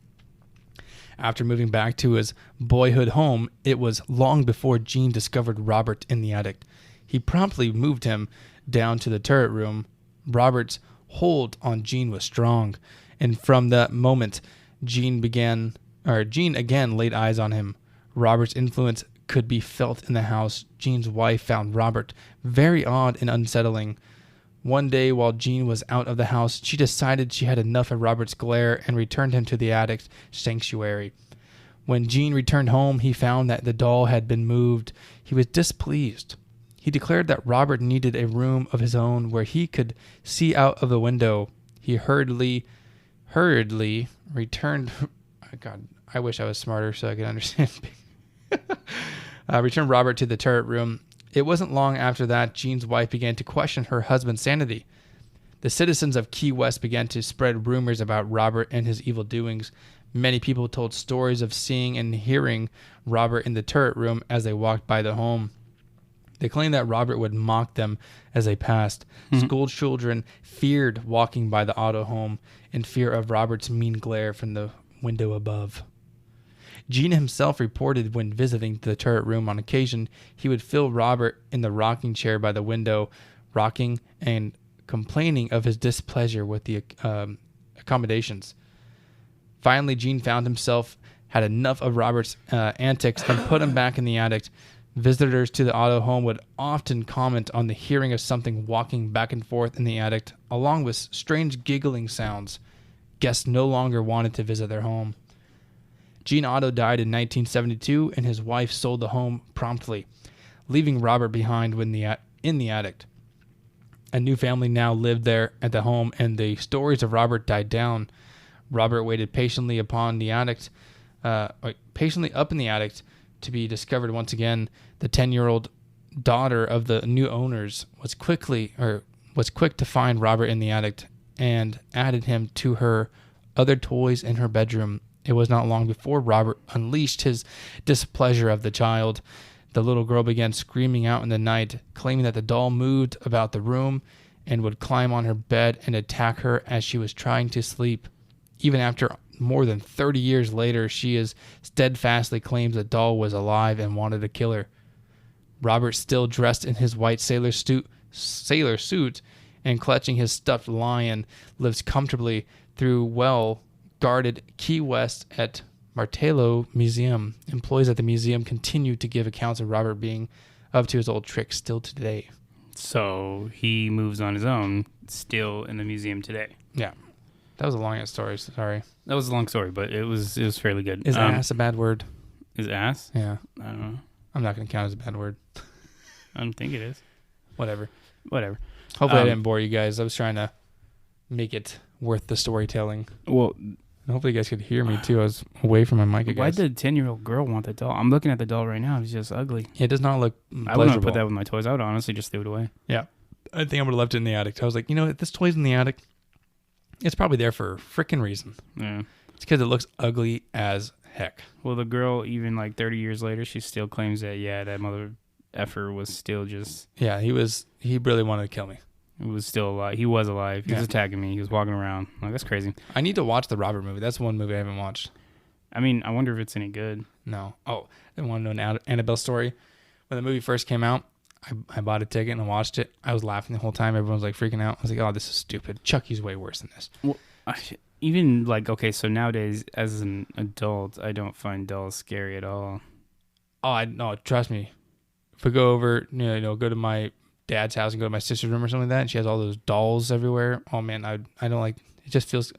Speaker 1: After moving back to his boyhood home, it was long before Jean discovered Robert in the attic. He promptly moved him down to the turret room. Robert's hold on Jean was strong, and from that moment, Jean again laid eyes on him. Robert's influence could be felt in the house. Jean's wife found Robert very odd and unsettling. One day, while Jean was out of the house, she decided she had enough of Robert's glare and returned him to the attic sanctuary. When Jean returned home, he found that the doll had been moved. He was displeased. He declared that Robert needed a room of his own where he could see out of the window. He hurriedly returned... God, I wish I was smarter so I could understand. Returned Robert to the turret room. It wasn't long after that Jean's wife began to question her husband's sanity. The citizens of Key West began to spread rumors about Robert and his evil doings. Many people told stories of seeing and hearing Robert in the turret room as they walked by the home. They claimed that Robert would mock them as they passed. School children feared walking by the Otto home in fear of Robert's mean glare from the window above. Jean himself reported when visiting the turret room on occasion, he would feel Robert in the rocking chair by the window, rocking and complaining of his displeasure with the accommodations. Finally, Jean found himself had enough of Robert's antics and put him back in the attic. Visitors to the Otto home would often comment on the hearing of something walking back and forth in the attic, along with strange giggling sounds. Guests no longer wanted to visit their home. Jean Otto died in 1972, and his wife sold the home promptly, leaving Robert behind in the attic. A new family now lived there at the home, and the stories of Robert died down. Robert waited patiently patiently up in the attic to be discovered once again. The 10-year-old daughter of the new owners was quick to find Robert in the attic and added him to her other toys in her bedroom. It was not long before Robert unleashed his displeasure of the child. The little girl began screaming out in the night, claiming that the doll moved about the room and would climb on her bed and attack her as she was trying to sleep. Even after more than 30 years later, she steadfastly claims the doll was alive and wanted to kill her. Robert, still dressed in his white sailor suit and clutching his stuffed lion, lives comfortably through well-guarded Key West at Myrtle Museum. Employees at the museum continue to give accounts of Robert being up to his old tricks still today.
Speaker 2: So he moves on his own, still in the museum today.
Speaker 1: Yeah. That was a long-ass story. Sorry.
Speaker 2: That was a long story, but it was fairly good.
Speaker 1: Is ass a bad word?
Speaker 2: Is ass?
Speaker 1: Yeah.
Speaker 2: I don't know.
Speaker 1: I'm not going to count as a bad word.
Speaker 2: I don't think it is.
Speaker 1: Whatever.
Speaker 2: I
Speaker 1: Hopefully I didn't bore you guys. I was trying to make it worth the storytelling.
Speaker 2: Well,
Speaker 1: and hopefully you guys could hear me too. I was away from my mic, I guess.
Speaker 2: why did the 10-year-old girl want the doll? I'm looking at the doll right now. It's just ugly.
Speaker 1: It does not look pleasurable.
Speaker 2: I wouldn't put that with my toys. I would honestly just throw it away.
Speaker 1: Yeah. I think I would have left it in the attic. I was like, if this toy's in the attic, it's probably there for a freaking reason.
Speaker 2: Yeah.
Speaker 1: It's because it looks ugly as heck.
Speaker 2: Well, the girl, even like 30 years later, she still claims that, that mother effer was still just...
Speaker 1: Yeah, he really wanted to kill me.
Speaker 2: He was still alive. He was alive. He was
Speaker 1: Yeah.
Speaker 2: attacking me. He was walking around. Like, that's crazy.
Speaker 1: I need to watch the Robert movie. That's one movie I haven't watched.
Speaker 2: I mean, I wonder if it's any good.
Speaker 1: No. Oh, I want to know an Annabelle story. When the movie first came out, I bought a ticket and I watched it. I was laughing the whole time. Everyone was like freaking out. I was like, oh, this is stupid. Chucky's way worse than this.
Speaker 2: Well, even like, okay, so nowadays, as an adult, I don't find dolls scary at all.
Speaker 1: Oh, no, trust me. If we go over, go to my dad's house and go to my sister's room or something like that, and she has all those dolls everywhere. Oh, man, I don't like, it just feels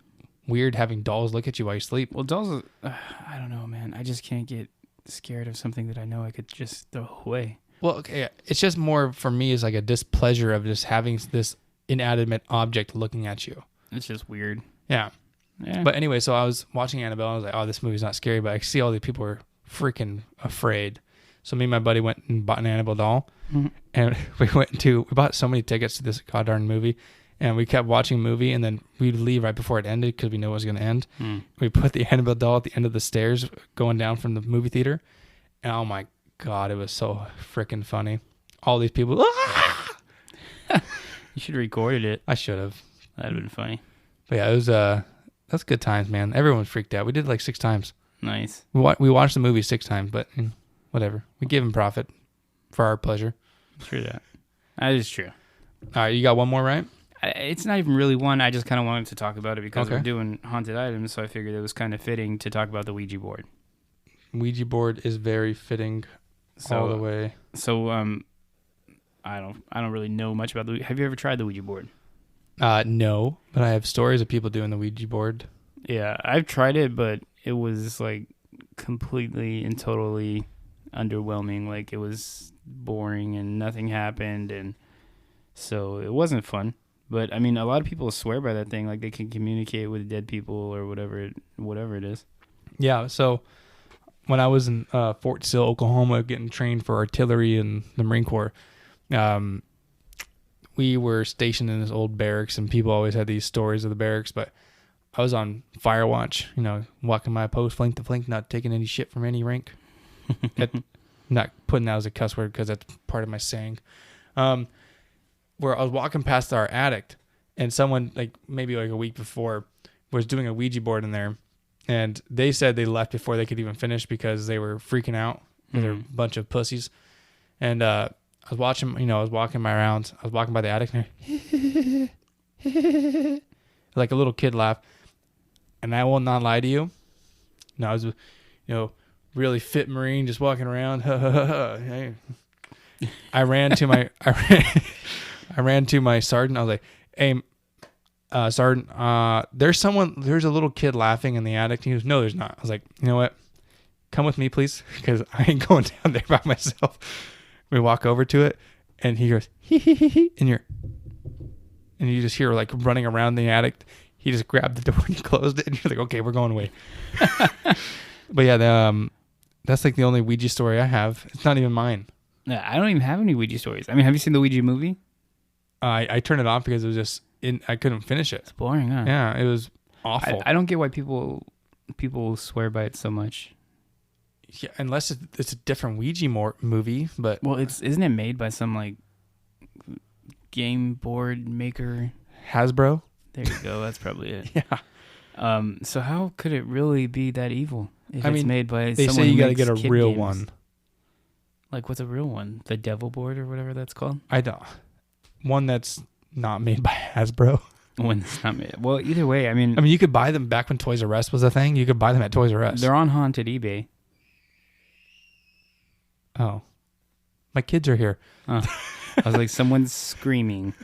Speaker 1: weird having dolls look at you while you sleep.
Speaker 2: Well, dolls, I don't know, man. I just can't get scared of something that I know I could just throw away.
Speaker 1: Well, okay, it's just more for me is like a displeasure of just having this inanimate object looking at you.
Speaker 2: It's just weird.
Speaker 1: Yeah. But anyway, so I was watching Annabelle and I was like, oh, this movie's not scary, but I see all the people are freaking afraid. So me and my buddy went and bought an Annabelle doll, and we bought so many tickets to this goddamn movie, and we kept watching the movie, and then we'd leave right before it ended because we knew it was going to end. We put the Annabelle doll at the end of the stairs going down from the movie theater, and oh my God, it was so freaking funny. All these people,
Speaker 2: You should have recorded it.
Speaker 1: I should have.
Speaker 2: That'd have been funny.
Speaker 1: But yeah, it was that's good times, man. Everyone freaked out. We did it like 6 times.
Speaker 2: Nice.
Speaker 1: We watched the movie 6 times, but whatever. We gave him profit for our pleasure.
Speaker 2: True that. That is true.
Speaker 1: All right, you got one more, right?
Speaker 2: It's not even really one. I just kind of wanted to talk about it because
Speaker 1: Okay.
Speaker 2: we're doing haunted items, so I figured it was kind of fitting to talk about the Ouija board.
Speaker 1: Ouija board is very fitting all the way.
Speaker 2: So I don't really know much about the. Have you ever tried the Ouija board?
Speaker 1: No, but I have stories of people doing the Ouija board.
Speaker 2: Yeah, I've tried it, but it was like completely and totally underwhelming. Like, it was boring and nothing happened, and so it wasn't fun. But I mean, a lot of people swear by that thing, like they can communicate with dead people or whatever it is.
Speaker 1: Yeah, so when I was in Fort Sill, Oklahoma, getting trained for artillery in the Marine Corps, we were stationed in this old barracks, and people always had these stories of the barracks, but I was on fire watch, walking my post flank to flank, not taking any shit from any rank. Not putting that as a cuss word because that's part of my saying. Where I was walking past our attic, and someone, like maybe like a week before, was doing a Ouija board in there, and they said they left before they could even finish because they were freaking out. They're a bunch of pussies. And I was watching, I was walking my rounds. I was walking by the attic, and like a little kid laugh. And I will not lie to you. No, I was, really fit Marine, just walking around. Hey. I ran to my sergeant. I was like, "Hey, sergeant, there's a little kid laughing in the attic." He goes, "No, there's not." I was like, "You know what? Come with me, please, because I ain't going down there by myself." We walk over to it, and he goes, "Hee hee hee hee," and you're, and you just hear like running around the attic. He just grabbed the door and he closed it, and you're like, okay, we're going away. But yeah, that's like the only Ouija story I have. It's not even mine.
Speaker 2: Yeah, I don't even have any Ouija stories. I mean, have you seen the Ouija movie?
Speaker 1: I turned it off because it was just I couldn't finish it.
Speaker 2: It's boring, huh?
Speaker 1: Yeah, it was awful.
Speaker 2: I don't get why people swear by it so much.
Speaker 1: Yeah, unless it's a different Ouija movie, but
Speaker 2: Well, isn't it made by some like game board maker?
Speaker 1: Hasbro.
Speaker 2: There you go. That's probably it.
Speaker 1: Yeah.
Speaker 2: So how could it really be that evil if
Speaker 1: I
Speaker 2: it's
Speaker 1: mean,
Speaker 2: made by
Speaker 1: they
Speaker 2: someone
Speaker 1: say you
Speaker 2: who
Speaker 1: got to
Speaker 2: makes
Speaker 1: get a
Speaker 2: kid
Speaker 1: real
Speaker 2: games?
Speaker 1: one.
Speaker 2: Like, what's a real one? The Devil Board or whatever that's called?
Speaker 1: I don't. One that's not made by Hasbro.
Speaker 2: One that's not made. Well, either way, I mean,
Speaker 1: You could buy them back when Toys R Us was a thing. You could buy them at Toys R Us.
Speaker 2: they're on haunted eBay.
Speaker 1: Oh. My kids are here.
Speaker 2: I was like, someone's screaming.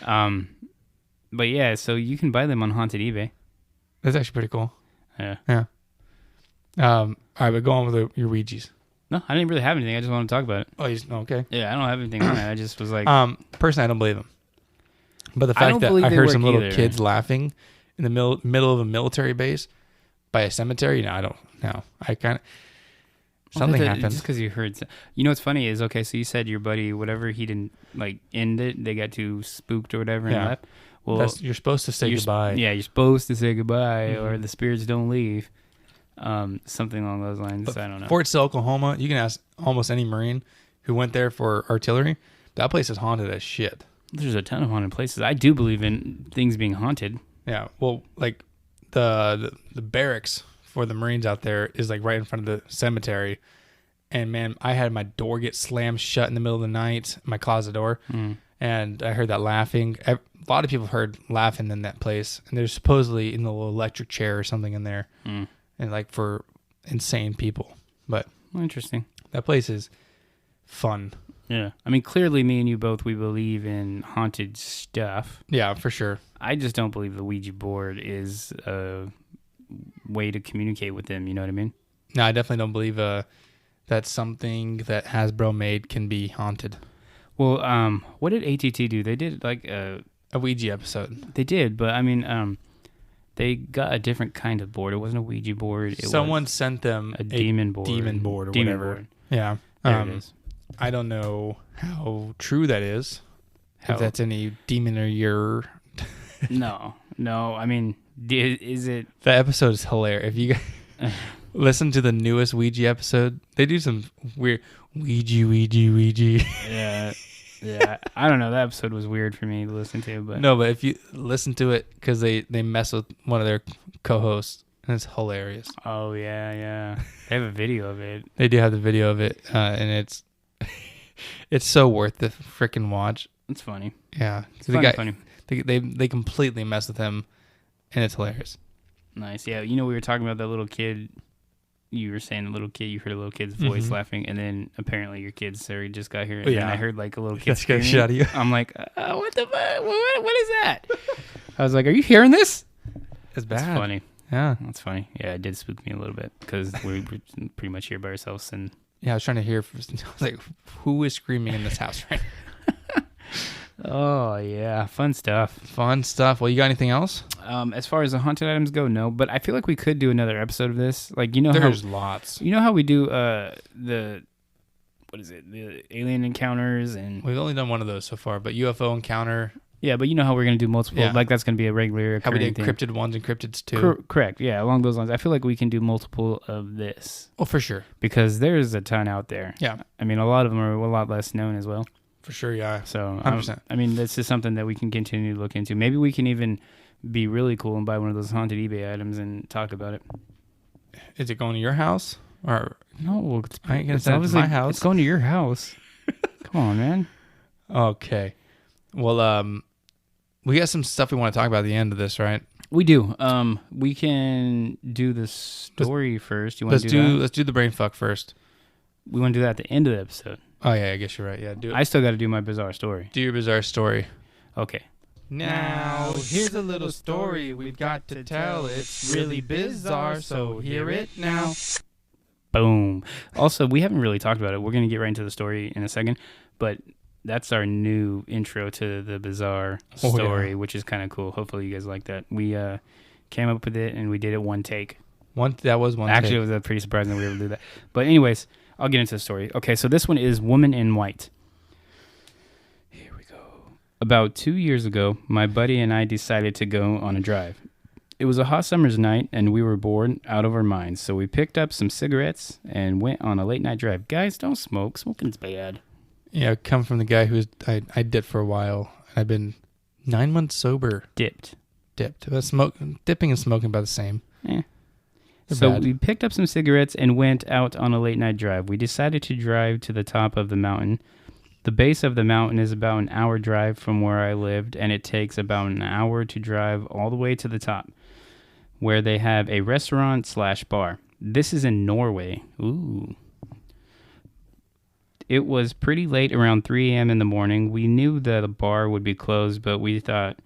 Speaker 2: But yeah, so you can buy them on haunted eBay.
Speaker 1: That's actually pretty cool.
Speaker 2: Yeah.
Speaker 1: Yeah. All right, but go on with your Ouijas.
Speaker 2: No, I didn't really have anything. I just want to talk about it.
Speaker 1: Oh, okay.
Speaker 2: Yeah, I don't have anything on it. I just was like,
Speaker 1: Personally, I don't believe them. But the
Speaker 2: I
Speaker 1: fact
Speaker 2: don't
Speaker 1: that
Speaker 2: believe
Speaker 1: I
Speaker 2: they
Speaker 1: heard
Speaker 2: work
Speaker 1: some little
Speaker 2: either.
Speaker 1: kids laughing in the middle of a military base by a cemetery, no, I don't know. I kind of something happened.
Speaker 2: Just because you heard, you know what's funny is okay. So you said your buddy, whatever he didn't like end it, they got too spooked or whatever and
Speaker 1: Yeah.
Speaker 2: left. Well,
Speaker 1: You're supposed to say goodbye.
Speaker 2: Yeah, you're supposed to say goodbye,
Speaker 1: Mm-hmm.
Speaker 2: or the spirits don't leave. Something along those lines.
Speaker 1: But
Speaker 2: I don't know.
Speaker 1: Fort Sill, Oklahoma, you can ask almost any Marine who went there for artillery. That place is haunted as shit.
Speaker 2: There's a ton of haunted places. I do believe in things being haunted.
Speaker 1: Yeah, well, like the barracks for the Marines out there is like right in front of the cemetery. And man, I had my door get slammed shut in the middle of the night, my closet door, and I heard that laughing. A lot of people heard laughing in that place, and there's supposedly in the little electric chair or something in there, and like for insane people. But
Speaker 2: Interesting.
Speaker 1: that place is fun.
Speaker 2: Yeah. I mean, clearly, me and you both, we believe in haunted stuff.
Speaker 1: Yeah, for sure.
Speaker 2: I just don't believe the Ouija board is a way to communicate with them. You know what I mean?
Speaker 1: No, I definitely don't believe that something that Hasbro made can be haunted.
Speaker 2: Well, what did ATT do? They did like
Speaker 1: A Ouija episode.
Speaker 2: they did, but I mean, they got a different kind of board. It wasn't a Ouija board.
Speaker 1: Someone
Speaker 2: was
Speaker 1: sent them
Speaker 2: a demon board.
Speaker 1: demon board or
Speaker 2: Demon
Speaker 1: whatever.
Speaker 2: board.
Speaker 1: Yeah.
Speaker 2: There it is.
Speaker 1: I don't know how true that is.
Speaker 2: How-
Speaker 1: If that's any demon or your...
Speaker 2: No. I mean, is it?
Speaker 1: That episode is hilarious. If you guys listen to the newest Ouija episode, they do some weird Ouija.
Speaker 2: Yeah. I don't know. That episode was weird for me to listen to, but
Speaker 1: No, but if you listen to it, because they mess with one of their co-hosts, and it's hilarious.
Speaker 2: Oh yeah. They have a video of it.
Speaker 1: They do have the video of it, and it's it's so worth the freaking watch.
Speaker 2: It's funny.
Speaker 1: Yeah,
Speaker 2: It's funny.
Speaker 1: They completely mess with him, and it's hilarious.
Speaker 2: Nice. Yeah. You know, we were talking about that little kid. You were saying the little kid. You heard a little kid's voice laughing, and then apparently your kid Sari just got here, and then I heard like a little kid
Speaker 1: That scared the
Speaker 2: screaming.
Speaker 1: shit out of you.
Speaker 2: I'm like, what the fuck? What is that? I was like, are you hearing this?
Speaker 1: It's bad.
Speaker 2: That's funny.
Speaker 1: Yeah,
Speaker 2: That's funny. Yeah, it did spook me a little bit because we were pretty much here by ourselves, and
Speaker 1: yeah. I was trying to hear. I was like, who is screaming in this house right now?
Speaker 2: oh yeah, fun stuff.
Speaker 1: Fun stuff. Well, you got anything else?
Speaker 2: As far as the haunted items go, no. But I feel like we could do another episode of this. Like
Speaker 1: There's lots.
Speaker 2: you know how we do the alien encounters and
Speaker 1: We've only done one of those so far, but UFO encounter.
Speaker 2: yeah, but you know how we're gonna do multiple.
Speaker 1: Yeah.
Speaker 2: Like that's gonna be a regular.
Speaker 1: How we did
Speaker 2: thing.
Speaker 1: cryptid ones and cryptids too.
Speaker 2: Correct. Yeah, along those lines. I feel like we can do multiple of this
Speaker 1: Oh, for sure.
Speaker 2: because there's a ton out there.
Speaker 1: Yeah,
Speaker 2: I mean, a lot of them are a lot less known as well.
Speaker 1: for sure. Yeah.
Speaker 2: So
Speaker 1: 100%.
Speaker 2: I mean, this is something that we can continue to look into. Maybe we can even be really cool and buy one of those haunted eBay items and talk about it.
Speaker 1: Is it going to your house or?
Speaker 2: No,
Speaker 1: I ain't gonna
Speaker 2: it's
Speaker 1: send it to
Speaker 2: obviously
Speaker 1: my house.
Speaker 2: It's going to your house. Come on, man.
Speaker 1: Okay. Well, we got some stuff we want to talk about at the end of this, right?
Speaker 2: We do. We can do the story first. You want to do that?
Speaker 1: Let's do the brain fuck first.
Speaker 2: We want to do that at the end of the episode.
Speaker 1: Oh yeah, I guess you're right. Yeah, do it.
Speaker 2: I still got to do my bizarre story.
Speaker 1: Do your bizarre story.
Speaker 2: Okay.
Speaker 1: Now, here's a little story we've got to tell. It's really bizarre, so hear it now.
Speaker 2: Boom. Also, we haven't really talked about it. We're going to get right into the story in a second. But that's our new intro to the bizarre story, which is kind of cool. Hopefully you guys like that. We came up with it and we did it one take.
Speaker 1: That was one
Speaker 2: Actually,
Speaker 1: take.
Speaker 2: it was pretty surprising that we were able to do that. But anyways, I'll get into the story. Okay, so this one is Woman in White. Here we go. About 2 years ago, my buddy and I decided to go on a drive. It was a hot summer's night, and we were bored out of our minds, so we picked up some cigarettes and went on a late-night drive. Guys, don't smoke. Smoking's bad.
Speaker 1: Yeah, come from the guy who's... I dipped for a while. I've been 9 months sober.
Speaker 2: Dipped.
Speaker 1: Dipping and smoking about the same.
Speaker 2: So
Speaker 1: bad.
Speaker 2: we picked up some cigarettes and went out on a late-night drive. We decided to drive to the top of the mountain. The base of the mountain is about an hour drive from where I lived, and it takes about an hour to drive all the way to the top, where they have a restaurant/bar. This is in Norway. Ooh. It was pretty late, around 3 a.m. in the morning. We knew that the bar would be closed, but we thought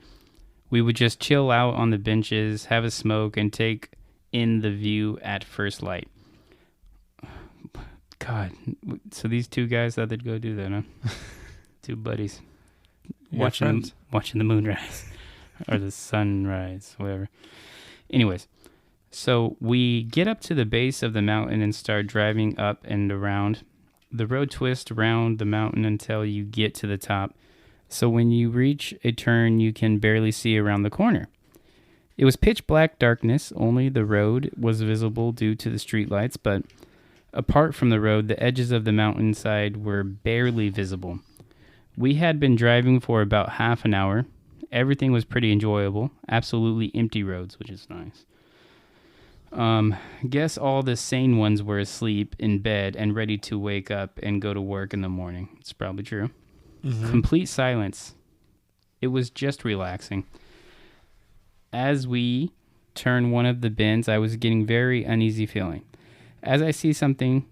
Speaker 2: we would just chill out on the benches, have a smoke, and take in the view at first light. God, so these two guys thought they'd go do that, huh? Two buddies. Watching the moonrise. Or the sunrise, whatever. Anyways, so we get up to the base of the mountain and start driving up and around. The road twists around the mountain until you get to the top. So when you reach a turn, you can barely see around the corner. It was pitch black darkness. Only the road was visible due to the streetlights, but apart from the road, the edges of the mountainside were barely visible. We had been driving for about half an hour. Everything was pretty enjoyable. Absolutely empty roads, which is nice. Guess all the sane ones were asleep in bed and ready to wake up and go to work in the morning. It's probably true. Mm-hmm. Complete silence. It was just relaxing. As we turned one of the bends, I was getting very uneasy feeling. As I see something,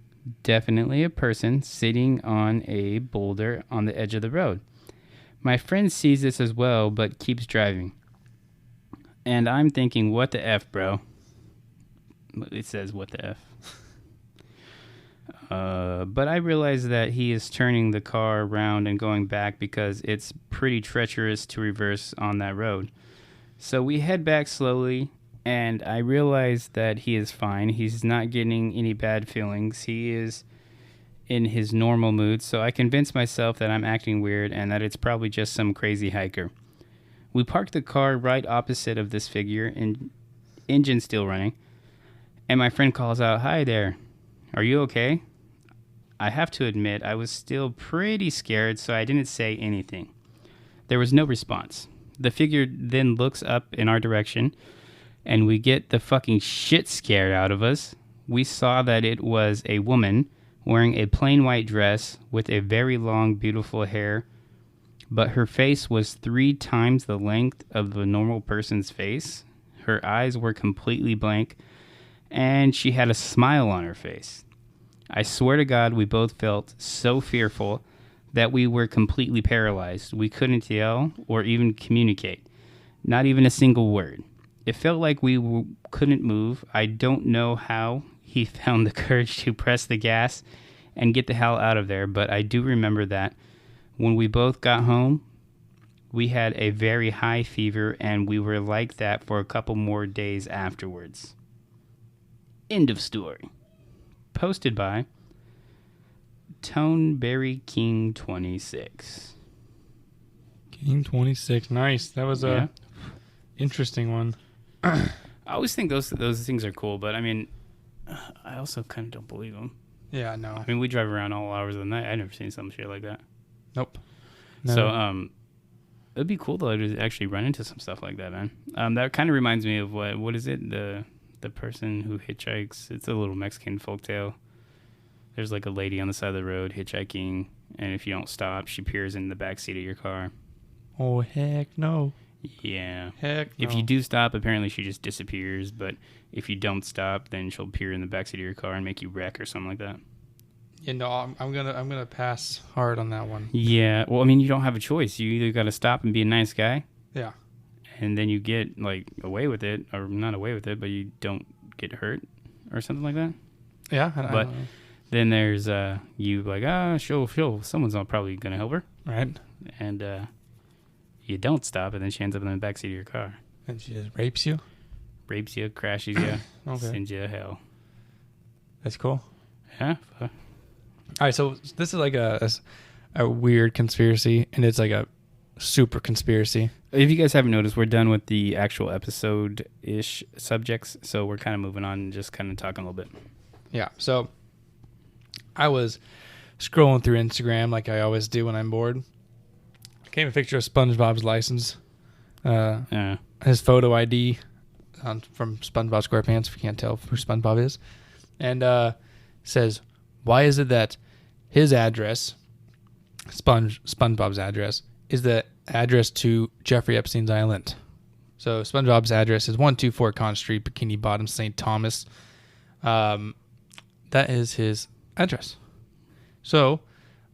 Speaker 2: definitely a person, sitting on a boulder on the edge of the road. My friend sees this as well, but keeps driving. And I'm thinking, what the F, bro? It says, what the F? But I realize that he is turning the car around and going back because it's pretty treacherous to reverse on that road. So we head back slowly, and I realize that he is fine. He's not getting any bad feelings. He is in his normal mood, so I convince myself that I'm acting weird and that it's probably just some crazy hiker. We park the car right opposite of this figure, and engine still running, and my friend calls out, "Hi there, are you okay?" I have to admit, I was still pretty scared, so I didn't say anything. There was no response. The figure then looks up in our direction, and we get the fucking shit scared out of us. We saw that it was a woman wearing a plain white dress with a very long, beautiful hair, but her face was 3 times the length of the normal person's face. Her eyes were completely blank, and she had a smile on her face. I swear to God, we both felt so fearful that we were completely paralyzed. We couldn't yell or even communicate, not even a single word. It felt like we couldn't move. I don't know how he found the courage to press the gas and get the hell out of there, but I do remember that when we both got home, we had a very high fever, and we were like that for a couple more days afterwards. End of story. Posted by Toneberry King 26.
Speaker 1: King 26. Nice. That was a interesting one.
Speaker 2: I always think those things are cool, but I mean, I also kind of don't believe them.
Speaker 1: Yeah, no.
Speaker 2: I mean, we drive around all hours of the night. I've never seen some shit like that.
Speaker 1: Nope. No.
Speaker 2: So, it'd be cool though to actually run into some stuff like that, man. That kind of reminds me of what is it? The person who hitchhikes. It's a little Mexican folktale. There's like a lady on the side of the road hitchhiking, and if you don't stop, she peers in the backseat of your car.
Speaker 1: Oh, heck no.
Speaker 2: Yeah.
Speaker 1: Heck no.
Speaker 2: If you do stop, apparently she just disappears, but if you don't stop, then she'll peer in the backseat of your car and make you wreck or something like that.
Speaker 1: Yeah, no, I'm gonna pass hard on that one.
Speaker 2: Yeah. Well, I mean, you don't have a choice. You either got to stop and be a nice guy.
Speaker 1: Yeah.
Speaker 2: And then you get like away with it, or not away with it, but you don't get hurt or something like that.
Speaker 1: Yeah.
Speaker 2: But Then there's you like, she'll someone's probably gonna help her,
Speaker 1: Right.
Speaker 2: and you don't stop, and then she ends up in the backseat of your car,
Speaker 1: And she just rapes you.
Speaker 2: rapes you, crashes you,
Speaker 1: Okay.
Speaker 2: sends you to hell.
Speaker 1: That's cool.
Speaker 2: Yeah.
Speaker 1: All right, so this is like a weird conspiracy, and it's like a super conspiracy.
Speaker 2: If you guys haven't noticed, we're done with the actual episode-ish subjects, so we're kind of moving on and just kind of talking a little bit.
Speaker 1: Yeah, so I was scrolling through Instagram like I always do when I'm bored. Came a picture of SpongeBob's license,
Speaker 2: Yeah.
Speaker 1: his photo ID from SpongeBob SquarePants, if you can't tell who SpongeBob is, and says, why is it that his address, SpongeBob's address, is the address to Jeffrey Epstein's island? So SpongeBob's address is 124 Con Street, Bikini Bottom, St. Thomas. That is his address. So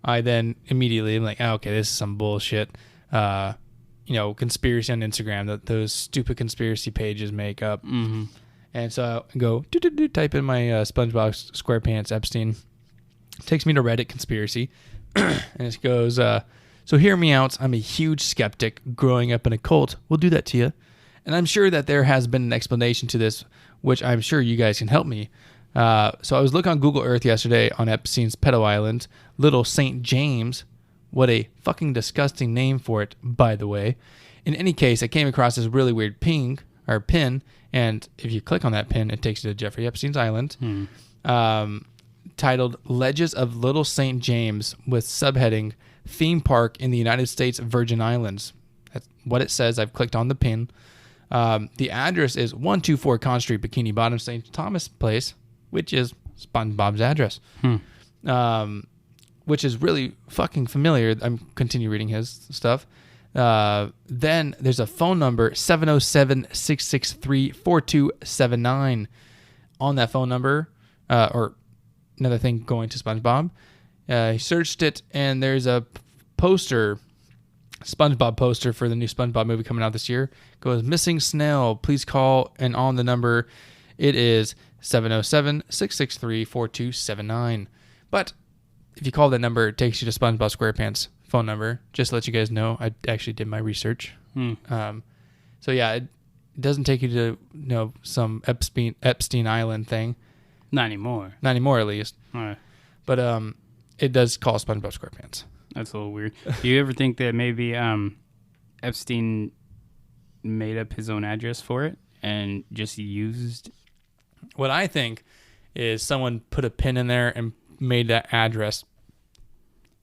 Speaker 1: I then immediately am like, oh, okay, this is some bullshit. Conspiracy on Instagram that those stupid conspiracy pages make up.
Speaker 2: Mm-hmm.
Speaker 1: And so I go, type in my SpongeBob SquarePants Epstein. Takes me to Reddit conspiracy. And it goes, so hear me out. I'm a huge skeptic. Growing up in a cult will do that to you. And I'm sure that there has been an explanation to this, which I'm sure you guys can help me. So I was looking on Google Earth yesterday on Epstein's pedo island, Little St. James. What a fucking disgusting name for it, by the way. In any case, I came across this really weird pin, and if you click on that pin, it takes you to Jeffrey Epstein's island, titled Ledges of Little St. James, with subheading Theme Park in the United States Virgin Islands. That's what it says. I've clicked on the pin. The address is 124 Con Street, Bikini Bottom, St. Thomas Place, which is SpongeBob's address. Which is really fucking familiar. I'm continue reading his stuff. Then there's a phone number, 707-663-4279. On that phone number, or another thing going to SpongeBob, he searched it, and there's a poster, SpongeBob poster for the new SpongeBob movie coming out this year. It goes, missing snail, please call, and on the number, it is 707-663-4279. But if you call that number, it takes you to SpongeBob SquarePants phone number. Just to let you guys know, I actually did my research. So yeah, it doesn't take you to some Epstein Island thing.
Speaker 2: Not anymore.
Speaker 1: Not anymore, at least.
Speaker 2: All right.
Speaker 1: But it does call SpongeBob SquarePants.
Speaker 2: That's a little weird. Do you ever think that maybe Epstein made up his own address for it and just used?
Speaker 1: What I think is someone put a pin in there and made that address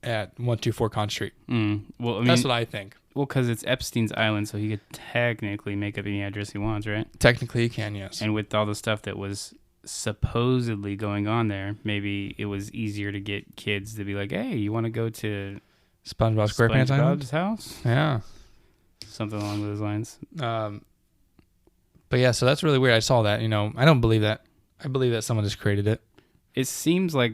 Speaker 1: at 124 Con Street.
Speaker 2: Well, I mean,
Speaker 1: that's what I think.
Speaker 2: Well, because it's Epstein's island, so he could technically make up any address he wants, right?
Speaker 1: Technically, he can, yes.
Speaker 2: And with all the stuff that was supposedly going on there, maybe it was easier to get kids to be like, hey, you want to go to
Speaker 1: SpongeBob SquarePants Island?
Speaker 2: SpongeBob's house?
Speaker 1: Yeah.
Speaker 2: Something along those lines.
Speaker 1: But yeah, so that's really weird. I saw that, I don't believe that. I believe that someone just created it.
Speaker 2: It seems like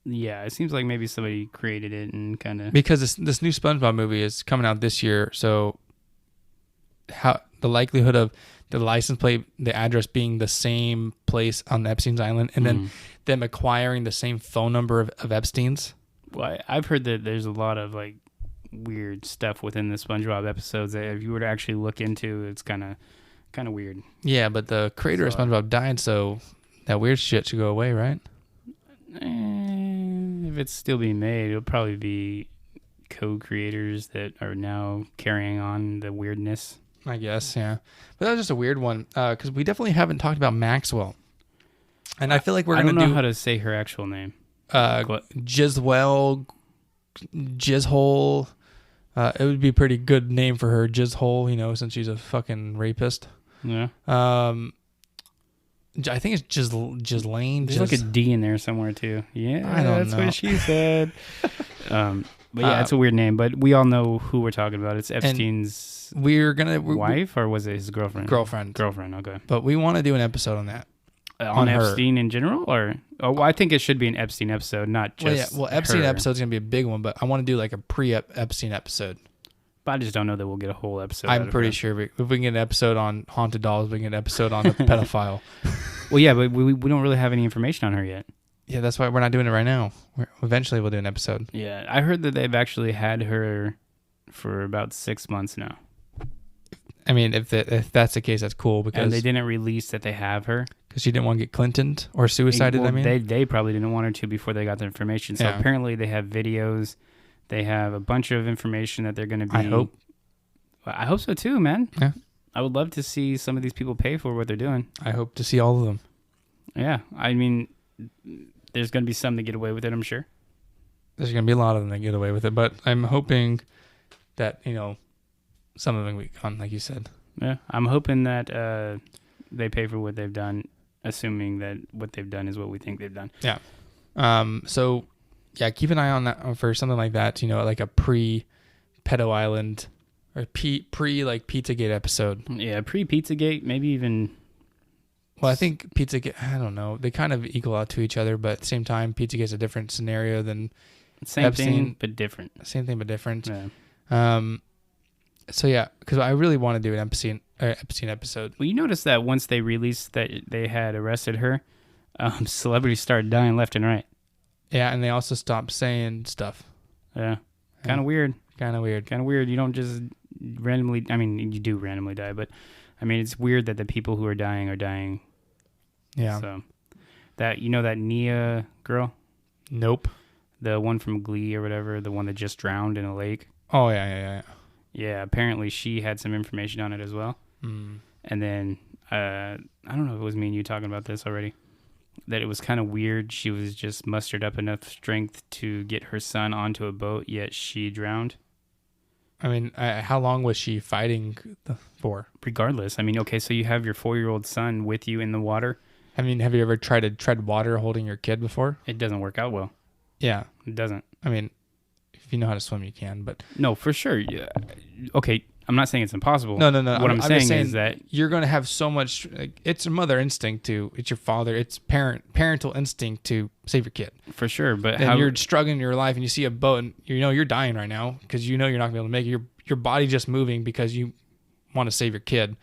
Speaker 2: maybe somebody created it and kind of...
Speaker 1: Because this new SpongeBob movie is coming out this year, so how the likelihood of the license plate, the address being the same place on Epstein's Island, and then them acquiring the same phone number of Epstein's?
Speaker 2: Well, I've heard that there's a lot of like weird stuff within the SpongeBob episodes that if you were to actually look into, it's kind of weird.
Speaker 1: Yeah, but the creator of SpongeBob died, so that weird shit should go away, right?
Speaker 2: If it's still being made, it'll probably be co-creators that are now carrying on the weirdness.
Speaker 1: I guess, yeah. But that was just a weird one, because we definitely haven't talked about Maxwell. And I feel like we're going to do...
Speaker 2: I don't know how to say her actual name.
Speaker 1: Jizwell, Jizhole. It would be a pretty good name for her, Jizhole, since she's a fucking rapist.
Speaker 2: Yeah.
Speaker 1: I think it's Ghislaine.
Speaker 2: There's like a D in there somewhere too. Yeah,
Speaker 1: I don't
Speaker 2: that's
Speaker 1: know.
Speaker 2: what she said. But yeah, it's a weird name. But we all know who we're talking about. It's Epstein's wife, or was it his girlfriend?
Speaker 1: Girlfriend.
Speaker 2: Okay.
Speaker 1: But we want to do an episode on that.
Speaker 2: On
Speaker 1: her.
Speaker 2: Epstein in general, or I think it should be an Epstein episode, not just.
Speaker 1: Well, Epstein
Speaker 2: her.
Speaker 1: episode's gonna be a big one, but I want to do like a pre-Epstein episode.
Speaker 2: But I just don't know that we'll get a whole episode.
Speaker 1: I'm pretty sure if we can get an episode on haunted dolls, we can get an episode on the pedophile.
Speaker 2: Well, yeah, but we don't really have any information on her yet.
Speaker 1: Yeah, that's why we're not doing it right now. Eventually we'll do an episode.
Speaker 2: Yeah, I heard that they've actually had her for about 6 months now.
Speaker 1: I mean, if that's the case, that's cool because
Speaker 2: And they didn't release that they have her.
Speaker 1: Because she didn't want to get Clintoned or suicided.
Speaker 2: Well,
Speaker 1: I mean,
Speaker 2: they probably didn't want her to before they got the information. So apparently they have videos. They have a bunch of information that they're going to be. I hope so too, man.
Speaker 1: Yeah.
Speaker 2: I would love to see some of these people pay for what they're doing.
Speaker 1: I hope to see all of them.
Speaker 2: Yeah, I mean, there's going to be some that get away with it, I'm sure.
Speaker 1: There's going to be a lot of them that get away with it, but I'm hoping that, some of them will be gone, like you said.
Speaker 2: Yeah, I'm hoping that they pay for what they've done, assuming that what they've done is what we think they've done.
Speaker 1: Yeah. So, yeah, keep an eye on that for something like that, like a pre-Pedo Island or like Pizzagate episode.
Speaker 2: Yeah, pre-Pizzagate, maybe even...
Speaker 1: Well, I think Pizzagate, I don't know. They kind of equal out to each other, but at the same time, Pizzagate's a different scenario than
Speaker 2: Same
Speaker 1: Epstein.
Speaker 2: thing, but different.
Speaker 1: Same thing, but different.
Speaker 2: Yeah.
Speaker 1: So, yeah, because I really want to do an Epstein episode.
Speaker 2: Well, you notice that once they released that they had arrested her, celebrities started dying left and right.
Speaker 1: Yeah, and they also stopped saying stuff.
Speaker 2: Yeah. Kind of weird.
Speaker 1: Kind of weird.
Speaker 2: Kind of weird. You don't just randomly... I mean, you do randomly die, but... I mean, it's weird that the people who are dying.
Speaker 1: Yeah.
Speaker 2: So, that Nia girl?
Speaker 1: Nope.
Speaker 2: The one from Glee or whatever, the one that just drowned in a lake?
Speaker 1: Oh, yeah.
Speaker 2: Yeah, apparently she had some information on it as well.
Speaker 1: Mm.
Speaker 2: And then, I don't know if it was me and you talking about this already, that it was kind of weird. She was just mustered up enough strength to get her son onto a boat, yet she drowned.
Speaker 1: I mean, how long was she fighting for?
Speaker 2: Regardless. I mean, okay, so you have your 4-year-old son with you in the water.
Speaker 1: I mean, have you ever tried to tread water holding your kid before?
Speaker 2: It doesn't work out well.
Speaker 1: Yeah.
Speaker 2: It doesn't.
Speaker 1: I mean, if you know how to swim, you can, but...
Speaker 2: No, for sure. Yeah. Okay, I'm not saying it's impossible.
Speaker 1: No.
Speaker 2: What I'm saying is that...
Speaker 1: You're going to have so much... it's a mother instinct to... It's your father. It's parental instinct to save your kid.
Speaker 2: For sure, but
Speaker 1: and you're struggling in your life and you see a boat and you're dying right now because you're not going to be able to make it. Your body just moving because you want to save your kid,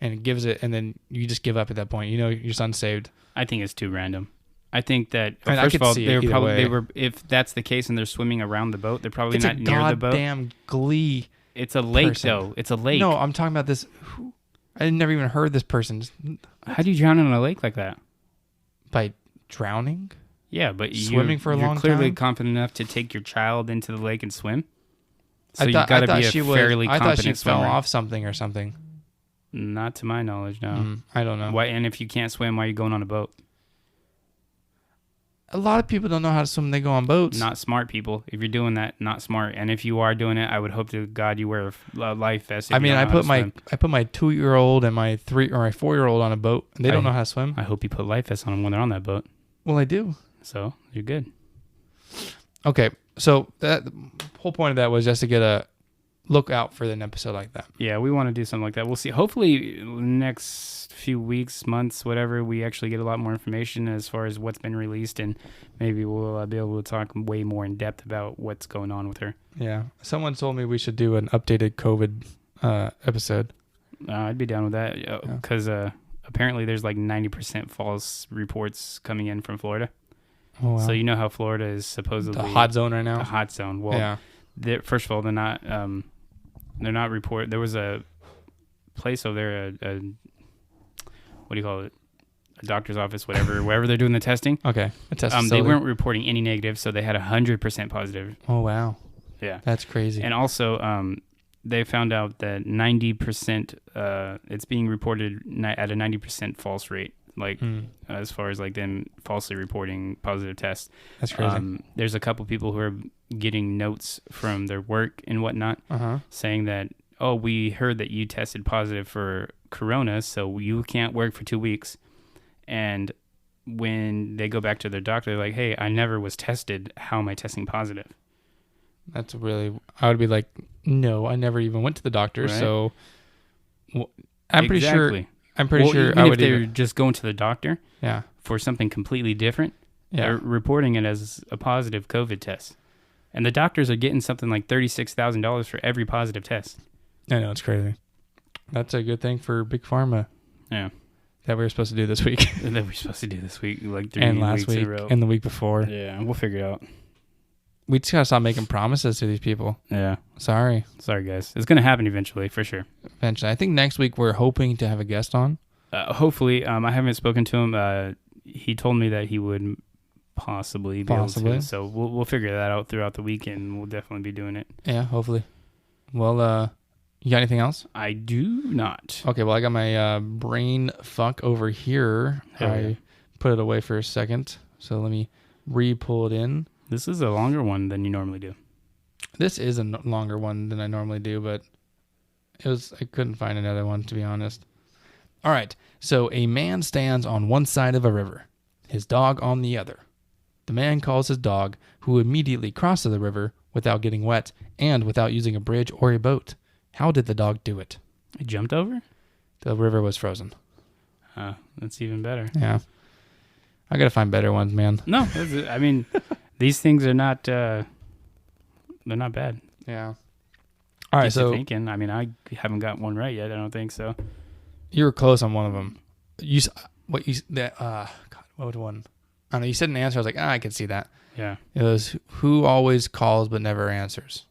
Speaker 1: and it gives it, and then you just give up at that point. Your son's saved.
Speaker 2: I think it's too random. I think that
Speaker 1: first
Speaker 2: of all, they were if that's the case and they're swimming around the boat, they're probably not near the boat.
Speaker 1: It's a goddamn Glee.
Speaker 2: It's a lake
Speaker 1: person.
Speaker 2: though. It's a lake.
Speaker 1: No, I'm talking about this. I never even heard this person.
Speaker 2: How do you drown in a lake like that?
Speaker 1: By drowning?
Speaker 2: Yeah, but
Speaker 1: swimming for a long time.
Speaker 2: You're clearly confident enough to take your child into the lake and swim. So
Speaker 1: you
Speaker 2: got to be a fairly
Speaker 1: I
Speaker 2: competent
Speaker 1: thought she
Speaker 2: swimmer.
Speaker 1: fell off something or something.
Speaker 2: Not to my knowledge, no.
Speaker 1: I don't know.
Speaker 2: Why? And if you can't swim, why are you going on a boat?
Speaker 1: A lot of people don't know how to swim. They go on boats.
Speaker 2: Not smart people. If you're doing that, not smart. And if you are doing it, I would hope to God you wear a life vest.
Speaker 1: I put my 2-year-old and my 4-year-old on a boat, and they don't know how to swim.
Speaker 2: I hope you put life vests on them when they're on that boat.
Speaker 1: Well, I do.
Speaker 2: So you're good.
Speaker 1: Okay, so the whole point of that was just to get a look out for an episode like that.
Speaker 2: Yeah, we want to do something like that. We'll see. Hopefully, next few weeks, months, whatever, we actually get a lot more information as far as what's been released, and maybe we'll be able to talk way more in depth about what's going on with her.
Speaker 1: Yeah, someone told me we should do an updated COVID episode.
Speaker 2: I'd be down with that because apparently there's like 90% false reports coming in from Florida.
Speaker 1: Oh, wow.
Speaker 2: So you know how Florida is supposedly
Speaker 1: the hot zone right now.
Speaker 2: The hot zone. Well, first of all, they're not report. There was a place over there, what do you call it? A doctor's office, whatever, wherever they're doing the testing.
Speaker 1: Okay, a test
Speaker 2: they
Speaker 1: facility.
Speaker 2: weren't reporting any negative, so they had 100% positive.
Speaker 1: Oh wow.
Speaker 2: Yeah,
Speaker 1: that's crazy.
Speaker 2: And also, they found out that 90%, it's being reported at a 90% false rate. Like as far as like them falsely reporting positive tests.
Speaker 1: That's crazy.
Speaker 2: There's a couple people who are getting notes from their work and whatnot saying that, oh, we heard that you tested positive for corona, so you can't work for 2 weeks. And when they go back to their doctor, they're like, hey, I never was tested. How am I testing positive?
Speaker 1: That's really, I would be like, no, I never even went to the doctor. Right. So I'm pretty sure
Speaker 2: even
Speaker 1: I
Speaker 2: if
Speaker 1: would
Speaker 2: they're just going to the doctor for something completely different, they're reporting it as a positive COVID test. And the doctors are getting something like $36,000 for every positive test.
Speaker 1: I know, it's crazy. That's a good thing for Big Pharma.
Speaker 2: Yeah.
Speaker 1: that we were supposed to do this week.
Speaker 2: That we're supposed to do this week, like 3
Speaker 1: and last
Speaker 2: weeks in
Speaker 1: week
Speaker 2: a row.
Speaker 1: and the week before.
Speaker 2: Yeah, we'll figure it out.
Speaker 1: We just gotta stop making promises to these people.
Speaker 2: Yeah.
Speaker 1: Sorry.
Speaker 2: Sorry, guys. It's going to happen eventually, for sure.
Speaker 1: Eventually. I think next week we're hoping to have a guest on.
Speaker 2: Hopefully. I haven't spoken to him. He told me that he would possibly be able to. So we'll figure that out throughout the week, and we'll definitely be doing it.
Speaker 1: Yeah, hopefully. Well, you got anything else?
Speaker 2: I do not.
Speaker 1: Okay, well, I got my brain fuck over here.
Speaker 2: Hell yeah.
Speaker 1: I put it away for a second, so let me re-pull it in.
Speaker 2: This is a longer one than you normally do.
Speaker 1: This is a longer one than I normally do, but I couldn't find another one, to be honest. All right, so a man stands on one side of a river, his dog on the other. The man calls his dog, who immediately crosses the river without getting wet and without using a bridge or a boat. How did the dog do it?
Speaker 2: He jumped over?
Speaker 1: The river was frozen.
Speaker 2: That's even better.
Speaker 1: Yeah. I got to find better ones, man.
Speaker 2: No, I mean, these things are not, they're not bad.
Speaker 1: Yeah. All right, so
Speaker 2: thinking. I mean, I haven't got one right yet. I don't think so.
Speaker 1: You were close on one of them. God, what one? I don't know. You said an answer. I was like, I can see that.
Speaker 2: Yeah.
Speaker 1: It was who always calls but never answers,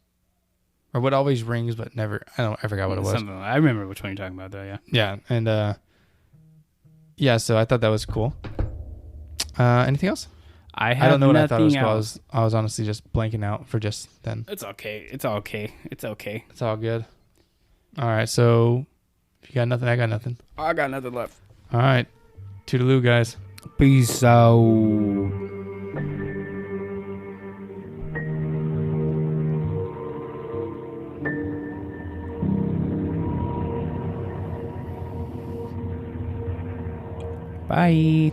Speaker 1: or what always rings but never. I forgot what it was.
Speaker 2: I remember which one you're talking about, though. Yeah.
Speaker 1: Yeah, and yeah. So I thought that was cool. Anything else?
Speaker 2: I
Speaker 1: don't know what I thought it was
Speaker 2: else.
Speaker 1: called. I was honestly just blanking out for just then.
Speaker 2: It's okay. It's okay. It's okay.
Speaker 1: It's all good. All right. So if you got nothing, I got nothing.
Speaker 2: I got nothing left.
Speaker 1: All right. Toodaloo, guys.
Speaker 2: Peace out. Bye.